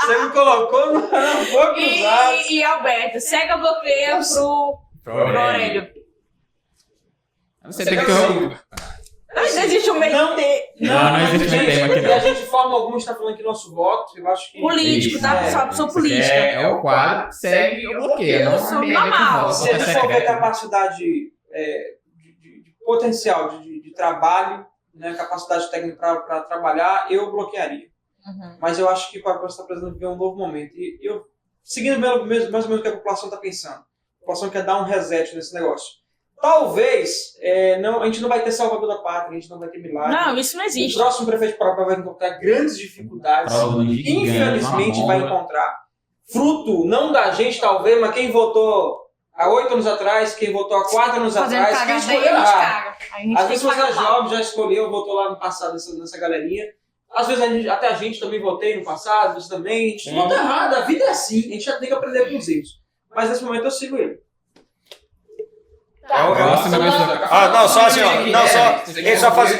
Você me colocou no fogo cruzado. E Alberto, segue ou bloqueia pro Aurélio. Você tem que ter... Não existe um meio Não. termo. Não existe meio termo aqui, E não. a gente, de forma alguma, está falando aqui nosso voto. Eu acho que. Político, Isso, tá? é. Só pessoa Isso política. É o quadro, segue ou bloqueia. Não Isso, tem a ver com normal. voto, Se ele voto é souber secreto. capacidade de potencial de trabalho, né, capacidade técnica para trabalhar, eu bloquearia. Uhum. Mas eu acho que o Paraguai está precisando viver um novo momento. E eu seguindo mais ou menos o que a população está pensando. A população quer dar um reset nesse negócio. Talvez, a gente não vai ter salvador da pátria, a gente não vai ter milagre. Não, isso não O existe. próximo prefeito de Parauapé vai encontrar grandes dificuldades. Infelizmente vai encontrar. Fruto, não da gente talvez, mas quem votou há 8 anos atrás, quem votou há 4 anos Fazendo atrás, quem cagada aí, escolheu a gente errado. caga. A gente Às tem vezes que pagar você é o pau. jovem, já escolheu, votou lá no passado nessa galerinha. Às vezes até a gente também votei no passado, você também. A gente vota errado, a vida é assim, a gente já tem que aprender com os erros. Mas nesse momento eu sigo ele. Só assim, ó. Não, só. Ele só fazer.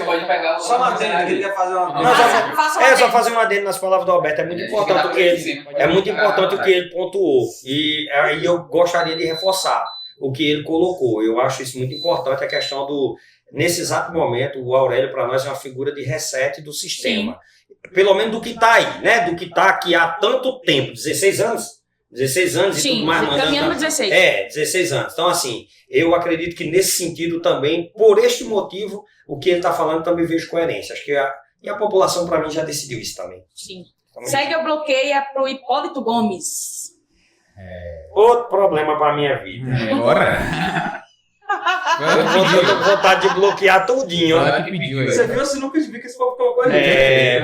Só uma adendo que ele quer fazer uma. Não, Faça só fazer uma adendo nas palavras do Alberto. É muito importante o que ele pontuou. E aí eu gostaria de reforçar o que ele colocou. Eu acho isso muito importante, a questão do. Nesse exato momento, o Aurélio, para nós, é uma figura de reset do sistema. Sim. Pelo menos do que está aí, né? Do que está aqui há tanto tempo, 16 anos? 16 anos e tudo mais. Caminhando 16. 16 anos. Então, assim, eu acredito que nesse sentido também, por este motivo, o que ele está falando também vejo coerência. Acho que a população, para mim, já decidiu isso também. Sim. Então, Segue ou bloqueia pro Hipólito Gomes. Outro problema para minha vida. Agora. Eu tô com vontade de bloquear tudinho. Ela que pediu aí. Você viu assim, nunca vi que esse povo colocou ali.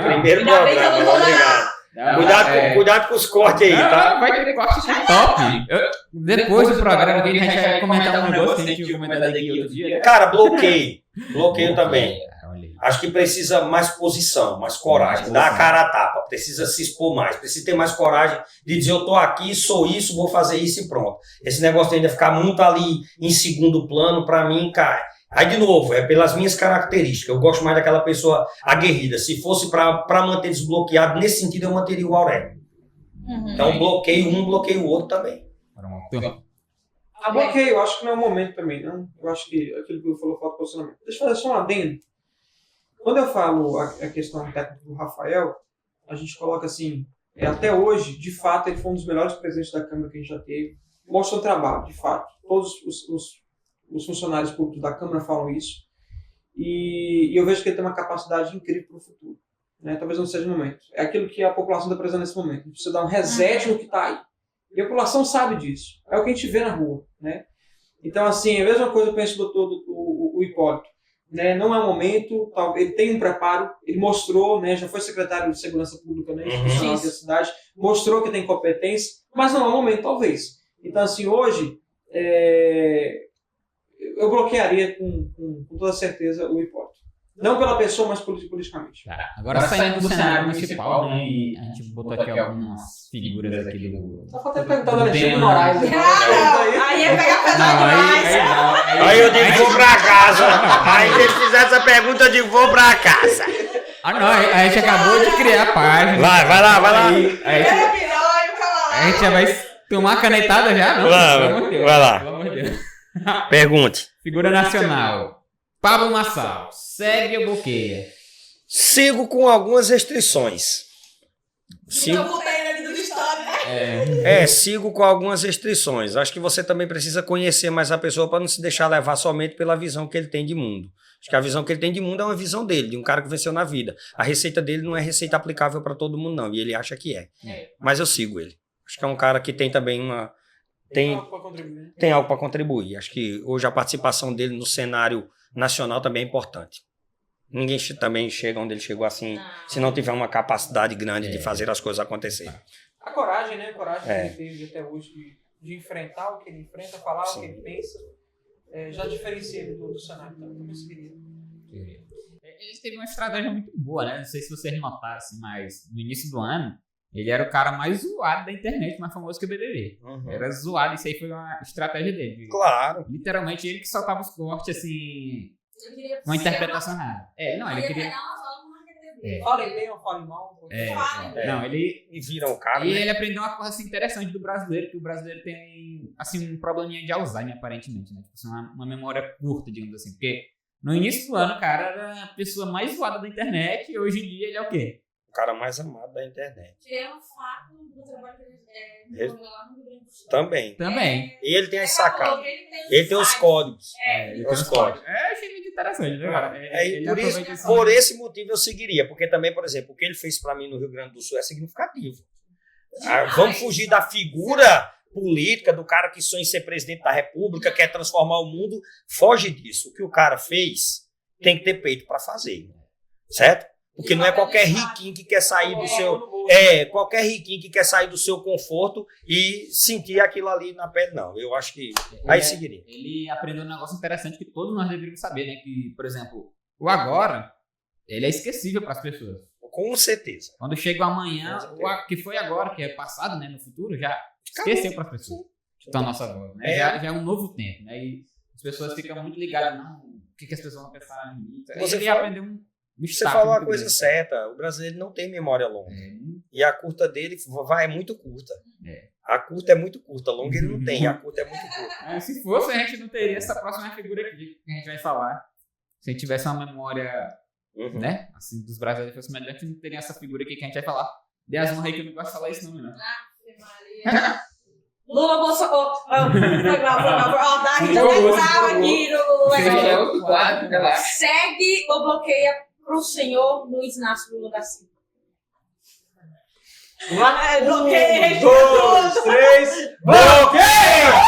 Primeiro Ainda bem que eu não programa, vou obrigado. Cuidado com os cortes aí, tá? Vai ter corte top. Depois do programa, a gente vai comentar um negócio que a gente tinha comentado aqui outro dia. Cara, bloqueio também. Acho que precisa mais posição, mais coragem, dar a cara a tapa, precisa se expor mais, precisa ter mais coragem de dizer eu tô aqui, sou isso, vou fazer isso e pronto. Esse negócio de ainda ficar muito ali em segundo plano, pra mim, cara. Aí, de novo, é pelas minhas características, eu gosto mais daquela pessoa aguerrida. Se fosse pra manter desbloqueado, nesse sentido eu manteria o Aurélio. Então, bloqueio um, bloqueio o outro também. Bloqueio, eu acho que não é o momento também, não. Eu acho que aquilo que eu falou falta posicionamento. Deixa eu fazer só um adendo. Quando eu falo a questão técnica do Rafael, a gente coloca assim, até hoje, de fato, ele foi um dos melhores presidentes da Câmara que a gente já teve. Mostra o trabalho, de fato. Todos os funcionários públicos da Câmara falam isso. E eu vejo que ele tem uma capacidade incrível para o futuro. Né? Talvez não seja o momento. É aquilo que a população está precisando nesse momento. A gente precisa dar um reset no que está aí. E a população sabe disso. É o que a gente vê na rua. Né? Então, assim, a mesma coisa eu penso do Hipólito. Né, não é o momento, ele tem um preparo, ele mostrou, né, já foi secretário de Segurança Pública, né, institucional da cidade, mostrou que tem competência, mas não é o momento, talvez. Então, assim, hoje, eu bloquearia com toda certeza o Hipólito. Não pela pessoa, mas politicamente. Tá. Agora saindo do cenário municipal, né, e a gente botou aqui algumas figuras aqui do... Só falta perguntar do Alexandre de Moraes. Aí ia pegar pesado demais. Aí eu digo, vou pra casa. Aí se ele fizer essa pergunta, eu digo, vou pra casa. Não, a gente acabou de criar a página. Vai lá. A gente já vai tomar a canetada já? Não, vai lá. Pelo amor de Deus. Pergunte. Figura nacional. Pablo Marçal, segue ou bloqueia? Sigo com algumas restrições. Eu voltei na vida do Estado, Sigo com algumas restrições. Acho que você também precisa conhecer mais a pessoa para não se deixar levar somente pela visão que ele tem de mundo. Acho que a visão que ele tem de mundo é uma visão dele, de um cara que venceu na vida. A receita dele não é receita aplicável para todo mundo, não. E ele acha que é. Mas eu sigo ele. Acho que é um cara que tem também uma... Tem algo para contribuir. Acho que hoje a participação dele no cenário nacional também é importante. Ninguém também chega onde ele chegou assim, se não tiver uma capacidade grande de fazer as coisas acontecerem. A coragem, né? A coragem que ele teve até hoje de enfrentar o que ele enfrenta, falar o que ele pensa, já diferencia ele do cenário também, esse querido. Ele teve uma estratégia muito boa, né? Não sei se vocês notaram, assim, mas no início do ano, ele era o cara mais zoado da internet, mais famoso que o BBB. Era zoado, isso aí foi uma estratégia dele. Claro. Literalmente ele que soltava os cortes, assim, uma interpretação errada. Ele queria... Falem bem ou falem mal. Não, ele... E viram o cara, E né? ele aprendeu uma coisa assim, interessante do brasileiro, que o brasileiro tem, assim, um probleminha de Alzheimer, aparentemente, né? Tipo, assim, uma memória curta, digamos assim. Porque no início do ano, o cara era a pessoa mais zoada da internet e hoje em dia ele é o quê? O cara mais amado da internet. É um fato do trabalho que ele lá no Rio Grande do Sul. Também. E ele tem as sacadas. Ele tem os códigos. Ele tem os códigos. Achei muito interessante, né, cara? Por esse motivo eu seguiria. Porque também, por exemplo, o que ele fez pra mim no Rio Grande do Sul é significativo. Vamos fugir da figura política do cara que sonha em ser presidente da República, quer transformar o mundo. Foge disso. O que o cara fez, tem que ter peito para fazer. Certo? Porque não é qualquer riquinho que quer sair do seu... qualquer riquinho que quer sair do seu conforto e sentir aquilo ali na pele, não. Eu acho que aí seguiria. Ele aprendeu um negócio interessante que todos nós deveríamos saber, né? Que, por exemplo, o agora, ele é esquecível para as pessoas. Com certeza. Quando chega o amanhã, que foi agora, que é passado, né? No futuro, já esqueceu para as pessoas. Então, a nossa voz, né? Já é um novo tempo, né? E as pessoas ficam muito ligadas, não, o que as pessoas vão pensar em mim. Ele aprendeu Você falou a coisa certa. O brasileiro não tem memória longa. E a curta dele é muito curta. A curta é muito curta. A longa ele não tem. A curta é muito curta. Se fosse, a gente não teria essa próxima figura aqui que a gente vai falar. Se a gente tivesse uma memória, né? Assim, dos brasileiros fosse melhor, a gente não teria essa figura aqui que a gente vai falar. Dê as mãos aí que eu não gosto de falar isso não. Lula Bolsonaro. Dá aqui no Lula. Segue ou bloqueia pro senhor Luiz Inácio Lula da Silva. Bloqueia! 1, 2, 3, bloqueia!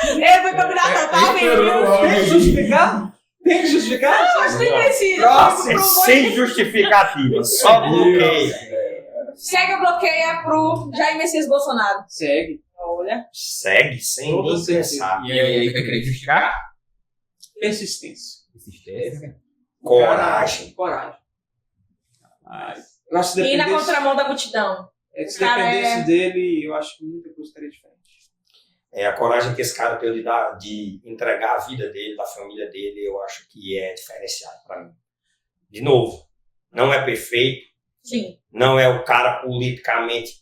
Ele foi combinado total, Tem que justificar? Tem que justificar? Acho que precisa. É sem justificativa. Só bloqueia. Segue ou bloqueia pro Jair Messias Bolsonaro. Segue. Olha. Segue sem nem pensar. E aí, vai querer justificar? Persistência. Coragem. Eu acho que E na dependesse, contramão da multidão. se dependesse dele, eu acho que muita coisa estaria diferente. A coragem que esse cara tem de entregar a vida dele, da família dele, eu acho que é diferenciado para mim. De novo, não é perfeito. Sim. Não é o cara politicamente,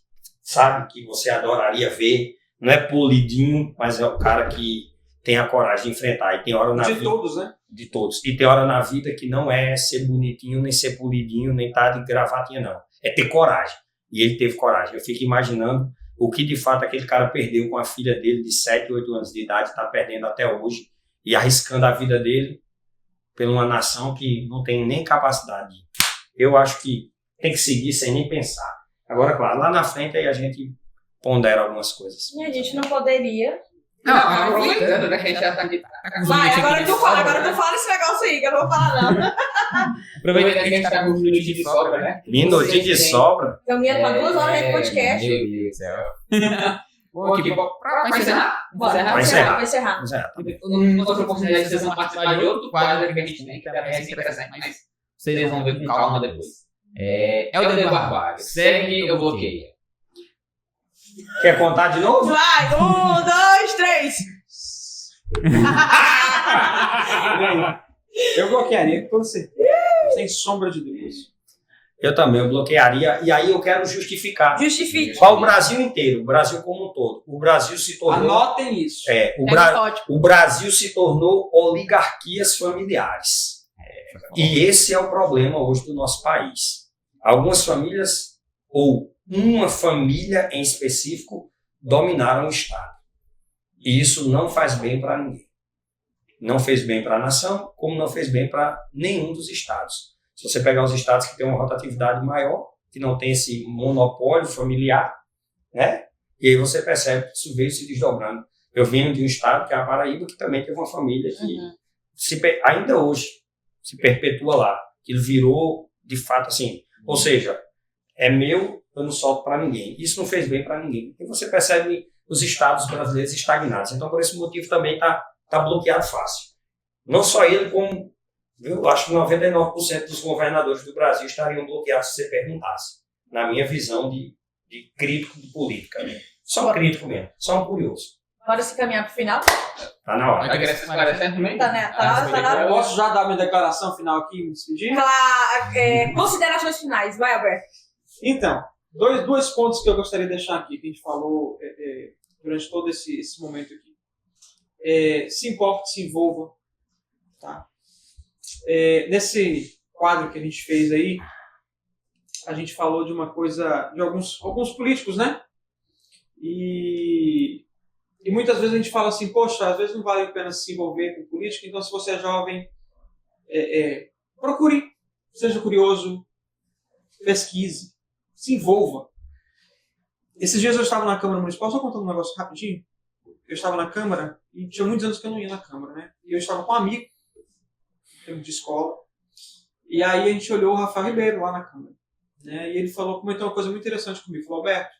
sabe, que você adoraria ver. Não é polidinho, mas é o cara que tem a coragem de enfrentar. E tem hora na vida... De todos, né? De todos. E tem hora na vida que não é ser bonitinho, nem ser polidinho, nem estar de gravatinha, não. É ter coragem. E ele teve coragem. Eu fico imaginando o que de fato aquele cara perdeu com a filha dele de 7, 8 anos de idade, está perdendo até hoje, e arriscando a vida dele por uma nação que não tem nem capacidade. Eu acho que tem que seguir sem nem pensar. Agora, claro, lá na frente aí a gente pondera algumas coisas. E a gente não poderia... Não, aproveitando, né? Que a gente já tá aqui. Vai, agora tu fala esse negócio aí, que eu não vou falar não. Aproveitando que a gente tá com um minutinho de sobra, né? Minutinho de sobra. Caminhando pra 2 horas de podcast. Meu Deus do céu. Vai encerrar? Vai encerrar. Não outra oportunidade de vocês vão participar de outro quadro que a gente tem, que também é interessante, mas vocês vão ver com calma depois. É o dedo barbário. Segue ou bloqueia? Quer contar de novo? Vai, 1, 2, 3. Eu bloquearia, com certeza. Sem sombra de dúvidas. Eu também, eu bloquearia. E aí eu quero justificar. Justifique. Para o Brasil inteiro, o Brasil como um todo. O Brasil se tornou... Anotem isso. O Brasil se tornou oligarquias familiares. E esse é o problema hoje do nosso país. Algumas famílias, ou uma família em específico, dominaram o Estado. E isso não faz bem para ninguém. Não fez bem para a nação, como não fez bem para nenhum dos estados. Se você pegar os estados que têm uma rotatividade maior, que não tem esse monopólio familiar, né? E aí você percebe que isso veio se desdobrando. Eu venho de um estado, que é a Paraíba, que também teve uma família que ainda hoje se perpetua lá. Que ele virou, de fato, assim... Ou seja, é meu, eu não solto para ninguém. Isso não fez bem para ninguém. E você percebe os estados brasileiros estagnados. Então, por esse motivo, também está bloqueado fácil. Não só ele, como eu acho que 99% dos governadores do Brasil estariam bloqueados se você perguntasse. Na minha visão de crítico de política. Né? Só um crítico mesmo, só um curioso. Bora se caminhar pro final? Tá na hora. Tá na hora. Eu posso já dar minha declaração final aqui, me despedir? Considerações finais, vai, Alberto. Então, dois pontos que eu gostaria de deixar aqui, que a gente falou durante todo esse momento aqui. Se importe, se envolva. Tá? Nesse quadro que a gente fez aí, a gente falou de uma coisa, de alguns políticos, né? E muitas vezes a gente fala assim, poxa, às vezes não vale a pena se envolver com política, então se você é jovem, procure, seja curioso, pesquise, se envolva. Esses dias eu estava na Câmara Municipal, só contando um negócio rapidinho. Eu estava na Câmara, e tinha muitos anos que eu não ia na Câmara, né? E eu estava com um amigo, de escola, e aí a gente olhou o Rafael Ribeiro lá na Câmara, né? E ele comentou uma coisa muito interessante comigo. Falou, Alberto,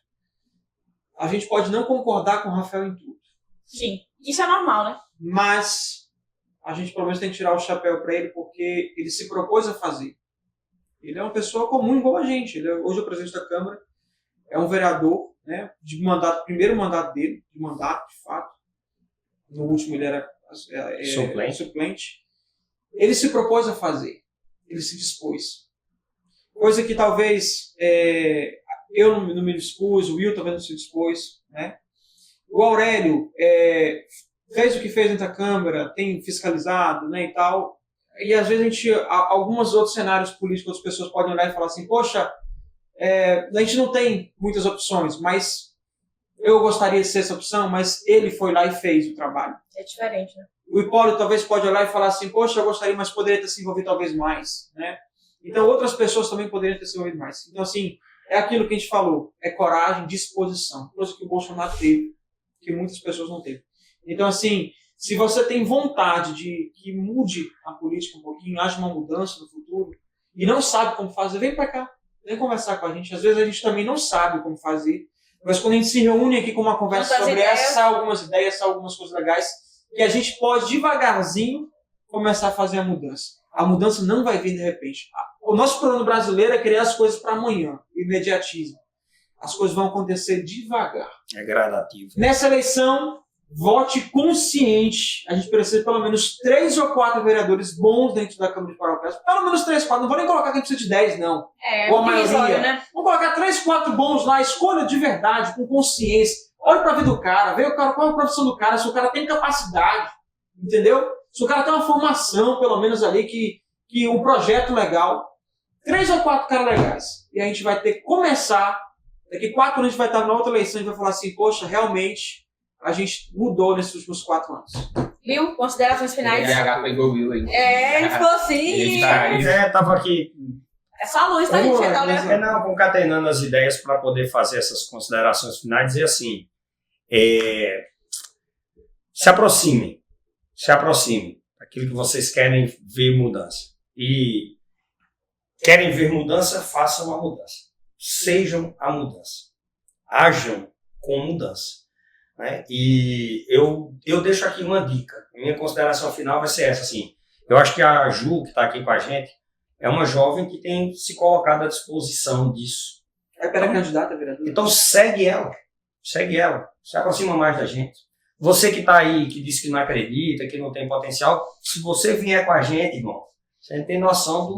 a gente pode não concordar com o Rafael em tudo. Sim, isso é normal, né? Mas a gente pelo menos tem que tirar o chapéu para ele, porque ele se propôs a fazer. Ele é uma pessoa comum igual a gente. Ele hoje é o presidente da Câmara, é um vereador, né, de mandato, primeiro mandato dele, de mandato, de fato. No último ele era suplente. Ele se propôs a fazer. Ele se dispôs. Coisa que talvez eu não me dispus, o Will talvez não se dispôs, né? O Aurélio fez o que fez dentro da Câmara, tem fiscalizado, né, e tal. E às vezes alguns outros cenários políticos, outras pessoas podem olhar e falar assim, poxa, a gente não tem muitas opções, mas eu gostaria de ser essa opção, mas ele foi lá e fez o trabalho. É diferente, né? O Hipólito talvez pode olhar e falar assim, poxa, eu gostaria, mas poderia ter se envolvido talvez mais, né? Então outras pessoas também poderiam ter se envolvido mais. Então assim, é aquilo que a gente falou, é coragem, disposição, coisa que o Bolsonaro teve, que muitas pessoas não teve. Então assim, se você tem vontade de que mude a política um pouquinho, haja uma mudança no futuro, e não sabe como fazer, vem para cá, vem conversar com a gente. Às vezes a gente também não sabe como fazer, mas quando a gente se reúne aqui com uma conversa sobre algumas ideias, algumas coisas legais, que a gente pode devagarzinho começar a fazer a mudança. A mudança não vai vir de repente. O nosso problema brasileiro é criar as coisas para amanhã, imediatismo. As coisas vão acontecer devagar. É gradativo. Nessa eleição, vote consciente. A gente precisa de pelo menos 3 ou 4 vereadores bons dentro da Câmara de Parauapebas. Pelo menos 3, 4. Não vou nem colocar que a gente precisa de 10, não. Ou a maioria. Né? Vamos colocar 3, 4 bons lá. Escolha de verdade, com consciência. Olha pra vida do cara. Vê o cara, qual é a profissão do cara. Se o cara tem capacidade. Entendeu? Se o cara tem uma formação, pelo menos ali, que um projeto legal. 3 ou 4 caras legais. E a gente vai ter que começar. Daqui 4 anos a gente vai estar na outra eleição e vai falar assim, poxa, realmente a gente mudou nesses últimos 4 anos. Viu? Considerações finais. O BH pegou o Will aí. Ele ficou assim. Tava aqui. É só a luz, tá, gente? Tá olhando. Concatenando as ideias para poder fazer essas considerações finais, dizer assim, se aproximem daquilo que vocês querem ver mudança. E querem ver mudança, façam a mudança. Sejam a mudança. Hajam com mudança. Né? E eu deixo aqui uma dica. A minha consideração final vai ser essa. Assim, eu acho que a Ju, que está aqui com a gente, é uma jovem que tem se colocado à disposição disso. É pré-candidata, vereadora? Então segue ela. Se aproxima mais da gente. Você que está aí, que diz que não acredita, que não tem potencial, se você vier com a gente, irmão, você não tem noção do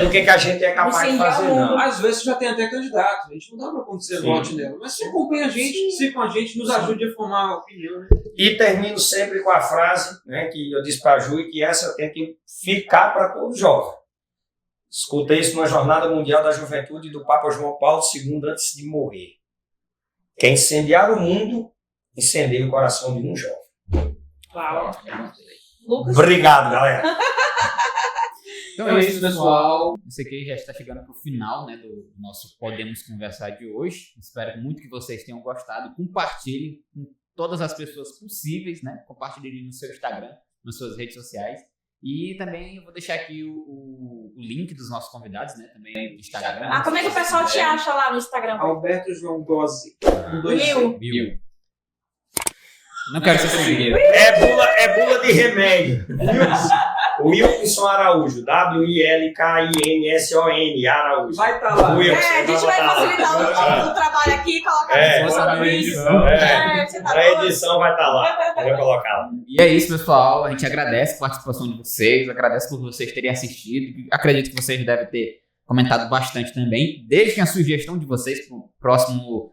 que a gente é capaz de fazer, não. Às vezes já tem até candidato, a gente não dá para acontecer voto dela. Mas se acompanha a gente, se com a gente, nos ajude a formar a opinião. Né? E termino sempre com a frase, né, que eu disse para a Ju, e que essa tem que ficar para todo jovem. Escutei isso na Jornada Mundial da Juventude do Papa João Paulo II antes de morrer. Quer incendiar o mundo, incendeia o coração de um jovem. Uau. Lucas? Obrigado, galera. Então é isso, pessoal. Isso aqui já está chegando para o final, né, do nosso Podemos Conversar de hoje. Espero muito que vocês tenham gostado. Compartilhem com todas as pessoas possíveis, né? Compartilhem no seu Instagram, nas suas redes sociais. E também eu vou deixar aqui o link dos nossos convidados, né? Também no Instagram. Como é que o pessoal te acha lá no Instagram? Alberto João Dose. Will. Não quero ser seguido. É bula de remédio. Wilkinson Araújo. WILKINSON Araújo. Vai estar lá. A gente vai facilitar o trabalho aqui e colocar na edição. A edição vai estar lá. Eu vou colocar lá. E é isso, pessoal. A gente agradece a participação de vocês. Agradece por vocês terem assistido. Acredito que vocês devem ter comentado bastante também. Deixem a sugestão de vocês para o próximo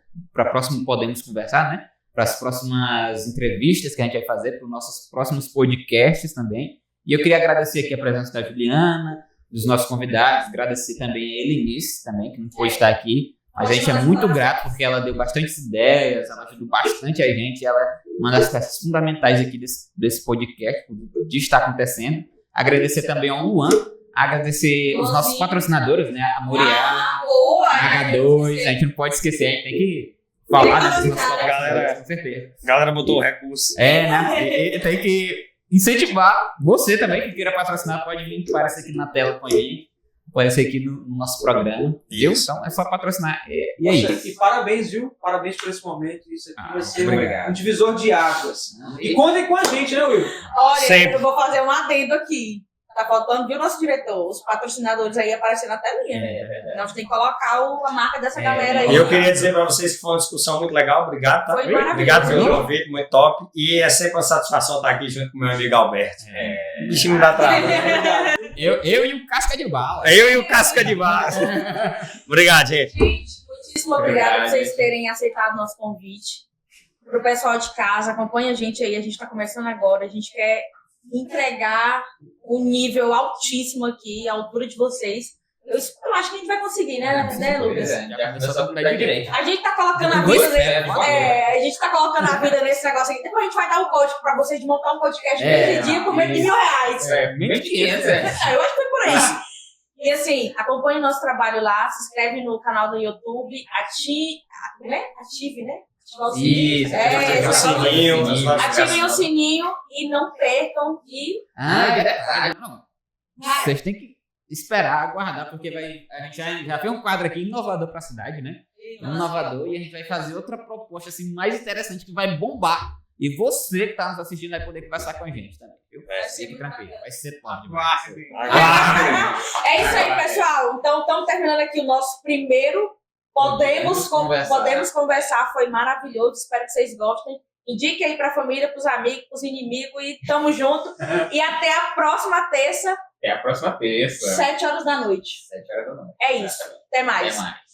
Podemos Conversar, né? Para as próximas entrevistas que a gente vai fazer, para os nossos próximos podcasts também. E eu queria agradecer aqui a presença da Juliana, dos nossos convidados, agradecer também a Helenice também, que não pôde estar aqui. A gente é muito grato porque ela deu bastantes ideias, ela ajudou bastante a gente, ela é uma das peças fundamentais aqui desse podcast, de estar acontecendo. Agradecer também ao Luan, Agradecer os nossos patrocinadores, né? A Moriá, Boa! a H2, a gente não pode esquecer, a gente tem que falar desses nossos patrocinadores, com certeza. A galera botou o recurso. Né? E tem que incentivar você também, que queira patrocinar, pode vir aparecer aqui na tela com a gente, aparecer aqui no nosso programa, viu? Então é só patrocinar. E é Poxa, isso. e parabéns, viu? Parabéns por esse momento. Isso aqui vai ser obrigado. um divisor de águas. E contem com a gente, né, Will? Olha, Sempre. eu vou fazer um adendo aqui. Tá faltando, viu, nosso diretor? Os patrocinadores aí aparecendo na telinha. Nós temos que colocar a marca dessa galera aí. E eu queria dizer para vocês que foi uma discussão muito legal. Obrigado, tá? Foi maravilhoso. Obrigado pelo convite, muito top. E é sempre uma satisfação estar aqui junto com o meu amigo Alberto. O bichinho me dá trabalho. Eu e o Casca de Bala. Eu e o Casca de Barra. Obrigado, gente. Gente, muitíssimo obrigada por vocês terem aceitado o nosso convite. Pro pessoal de casa, acompanha a gente aí. A gente tá começando agora. A gente quer entregar um nível altíssimo aqui, a altura de vocês. Eu acho que a gente vai conseguir, né, Lucas? Já começou a mudar direito. A gente tá colocando a vida a gente tá colocando a vida nesse negócio aqui. Depois a gente vai dar o código pra vocês de montar um podcast de 15 dias por menos de R$1.000. Menos de 500, Eu acho que foi por aí. E assim, acompanhe o nosso trabalho lá, se inscreve no canal do YouTube, ative, né? Ativar o sininho. Isso, ativar o sininho. Ativem o sininho e não percam. é verdade. Não. Vocês têm que esperar, aguardar, porque a gente já fez um quadro aqui inovador para a cidade, né? Inovador, e a gente vai fazer outra proposta assim, mais interessante que vai bombar. E você que está nos assistindo vai poder conversar com a gente também, viu? Fique tranquilo, vai ser top demais. É isso aí, pessoal. Então, estamos terminando aqui o nosso primeiro Podemos Conversar. Foi maravilhoso, espero que vocês gostem. Indique aí para a família, para os amigos, para os inimigos e tamo junto. E até a próxima terça. É a próxima terça. 7 horas da noite. 7 horas da noite. É isso. Até mais. Até mais.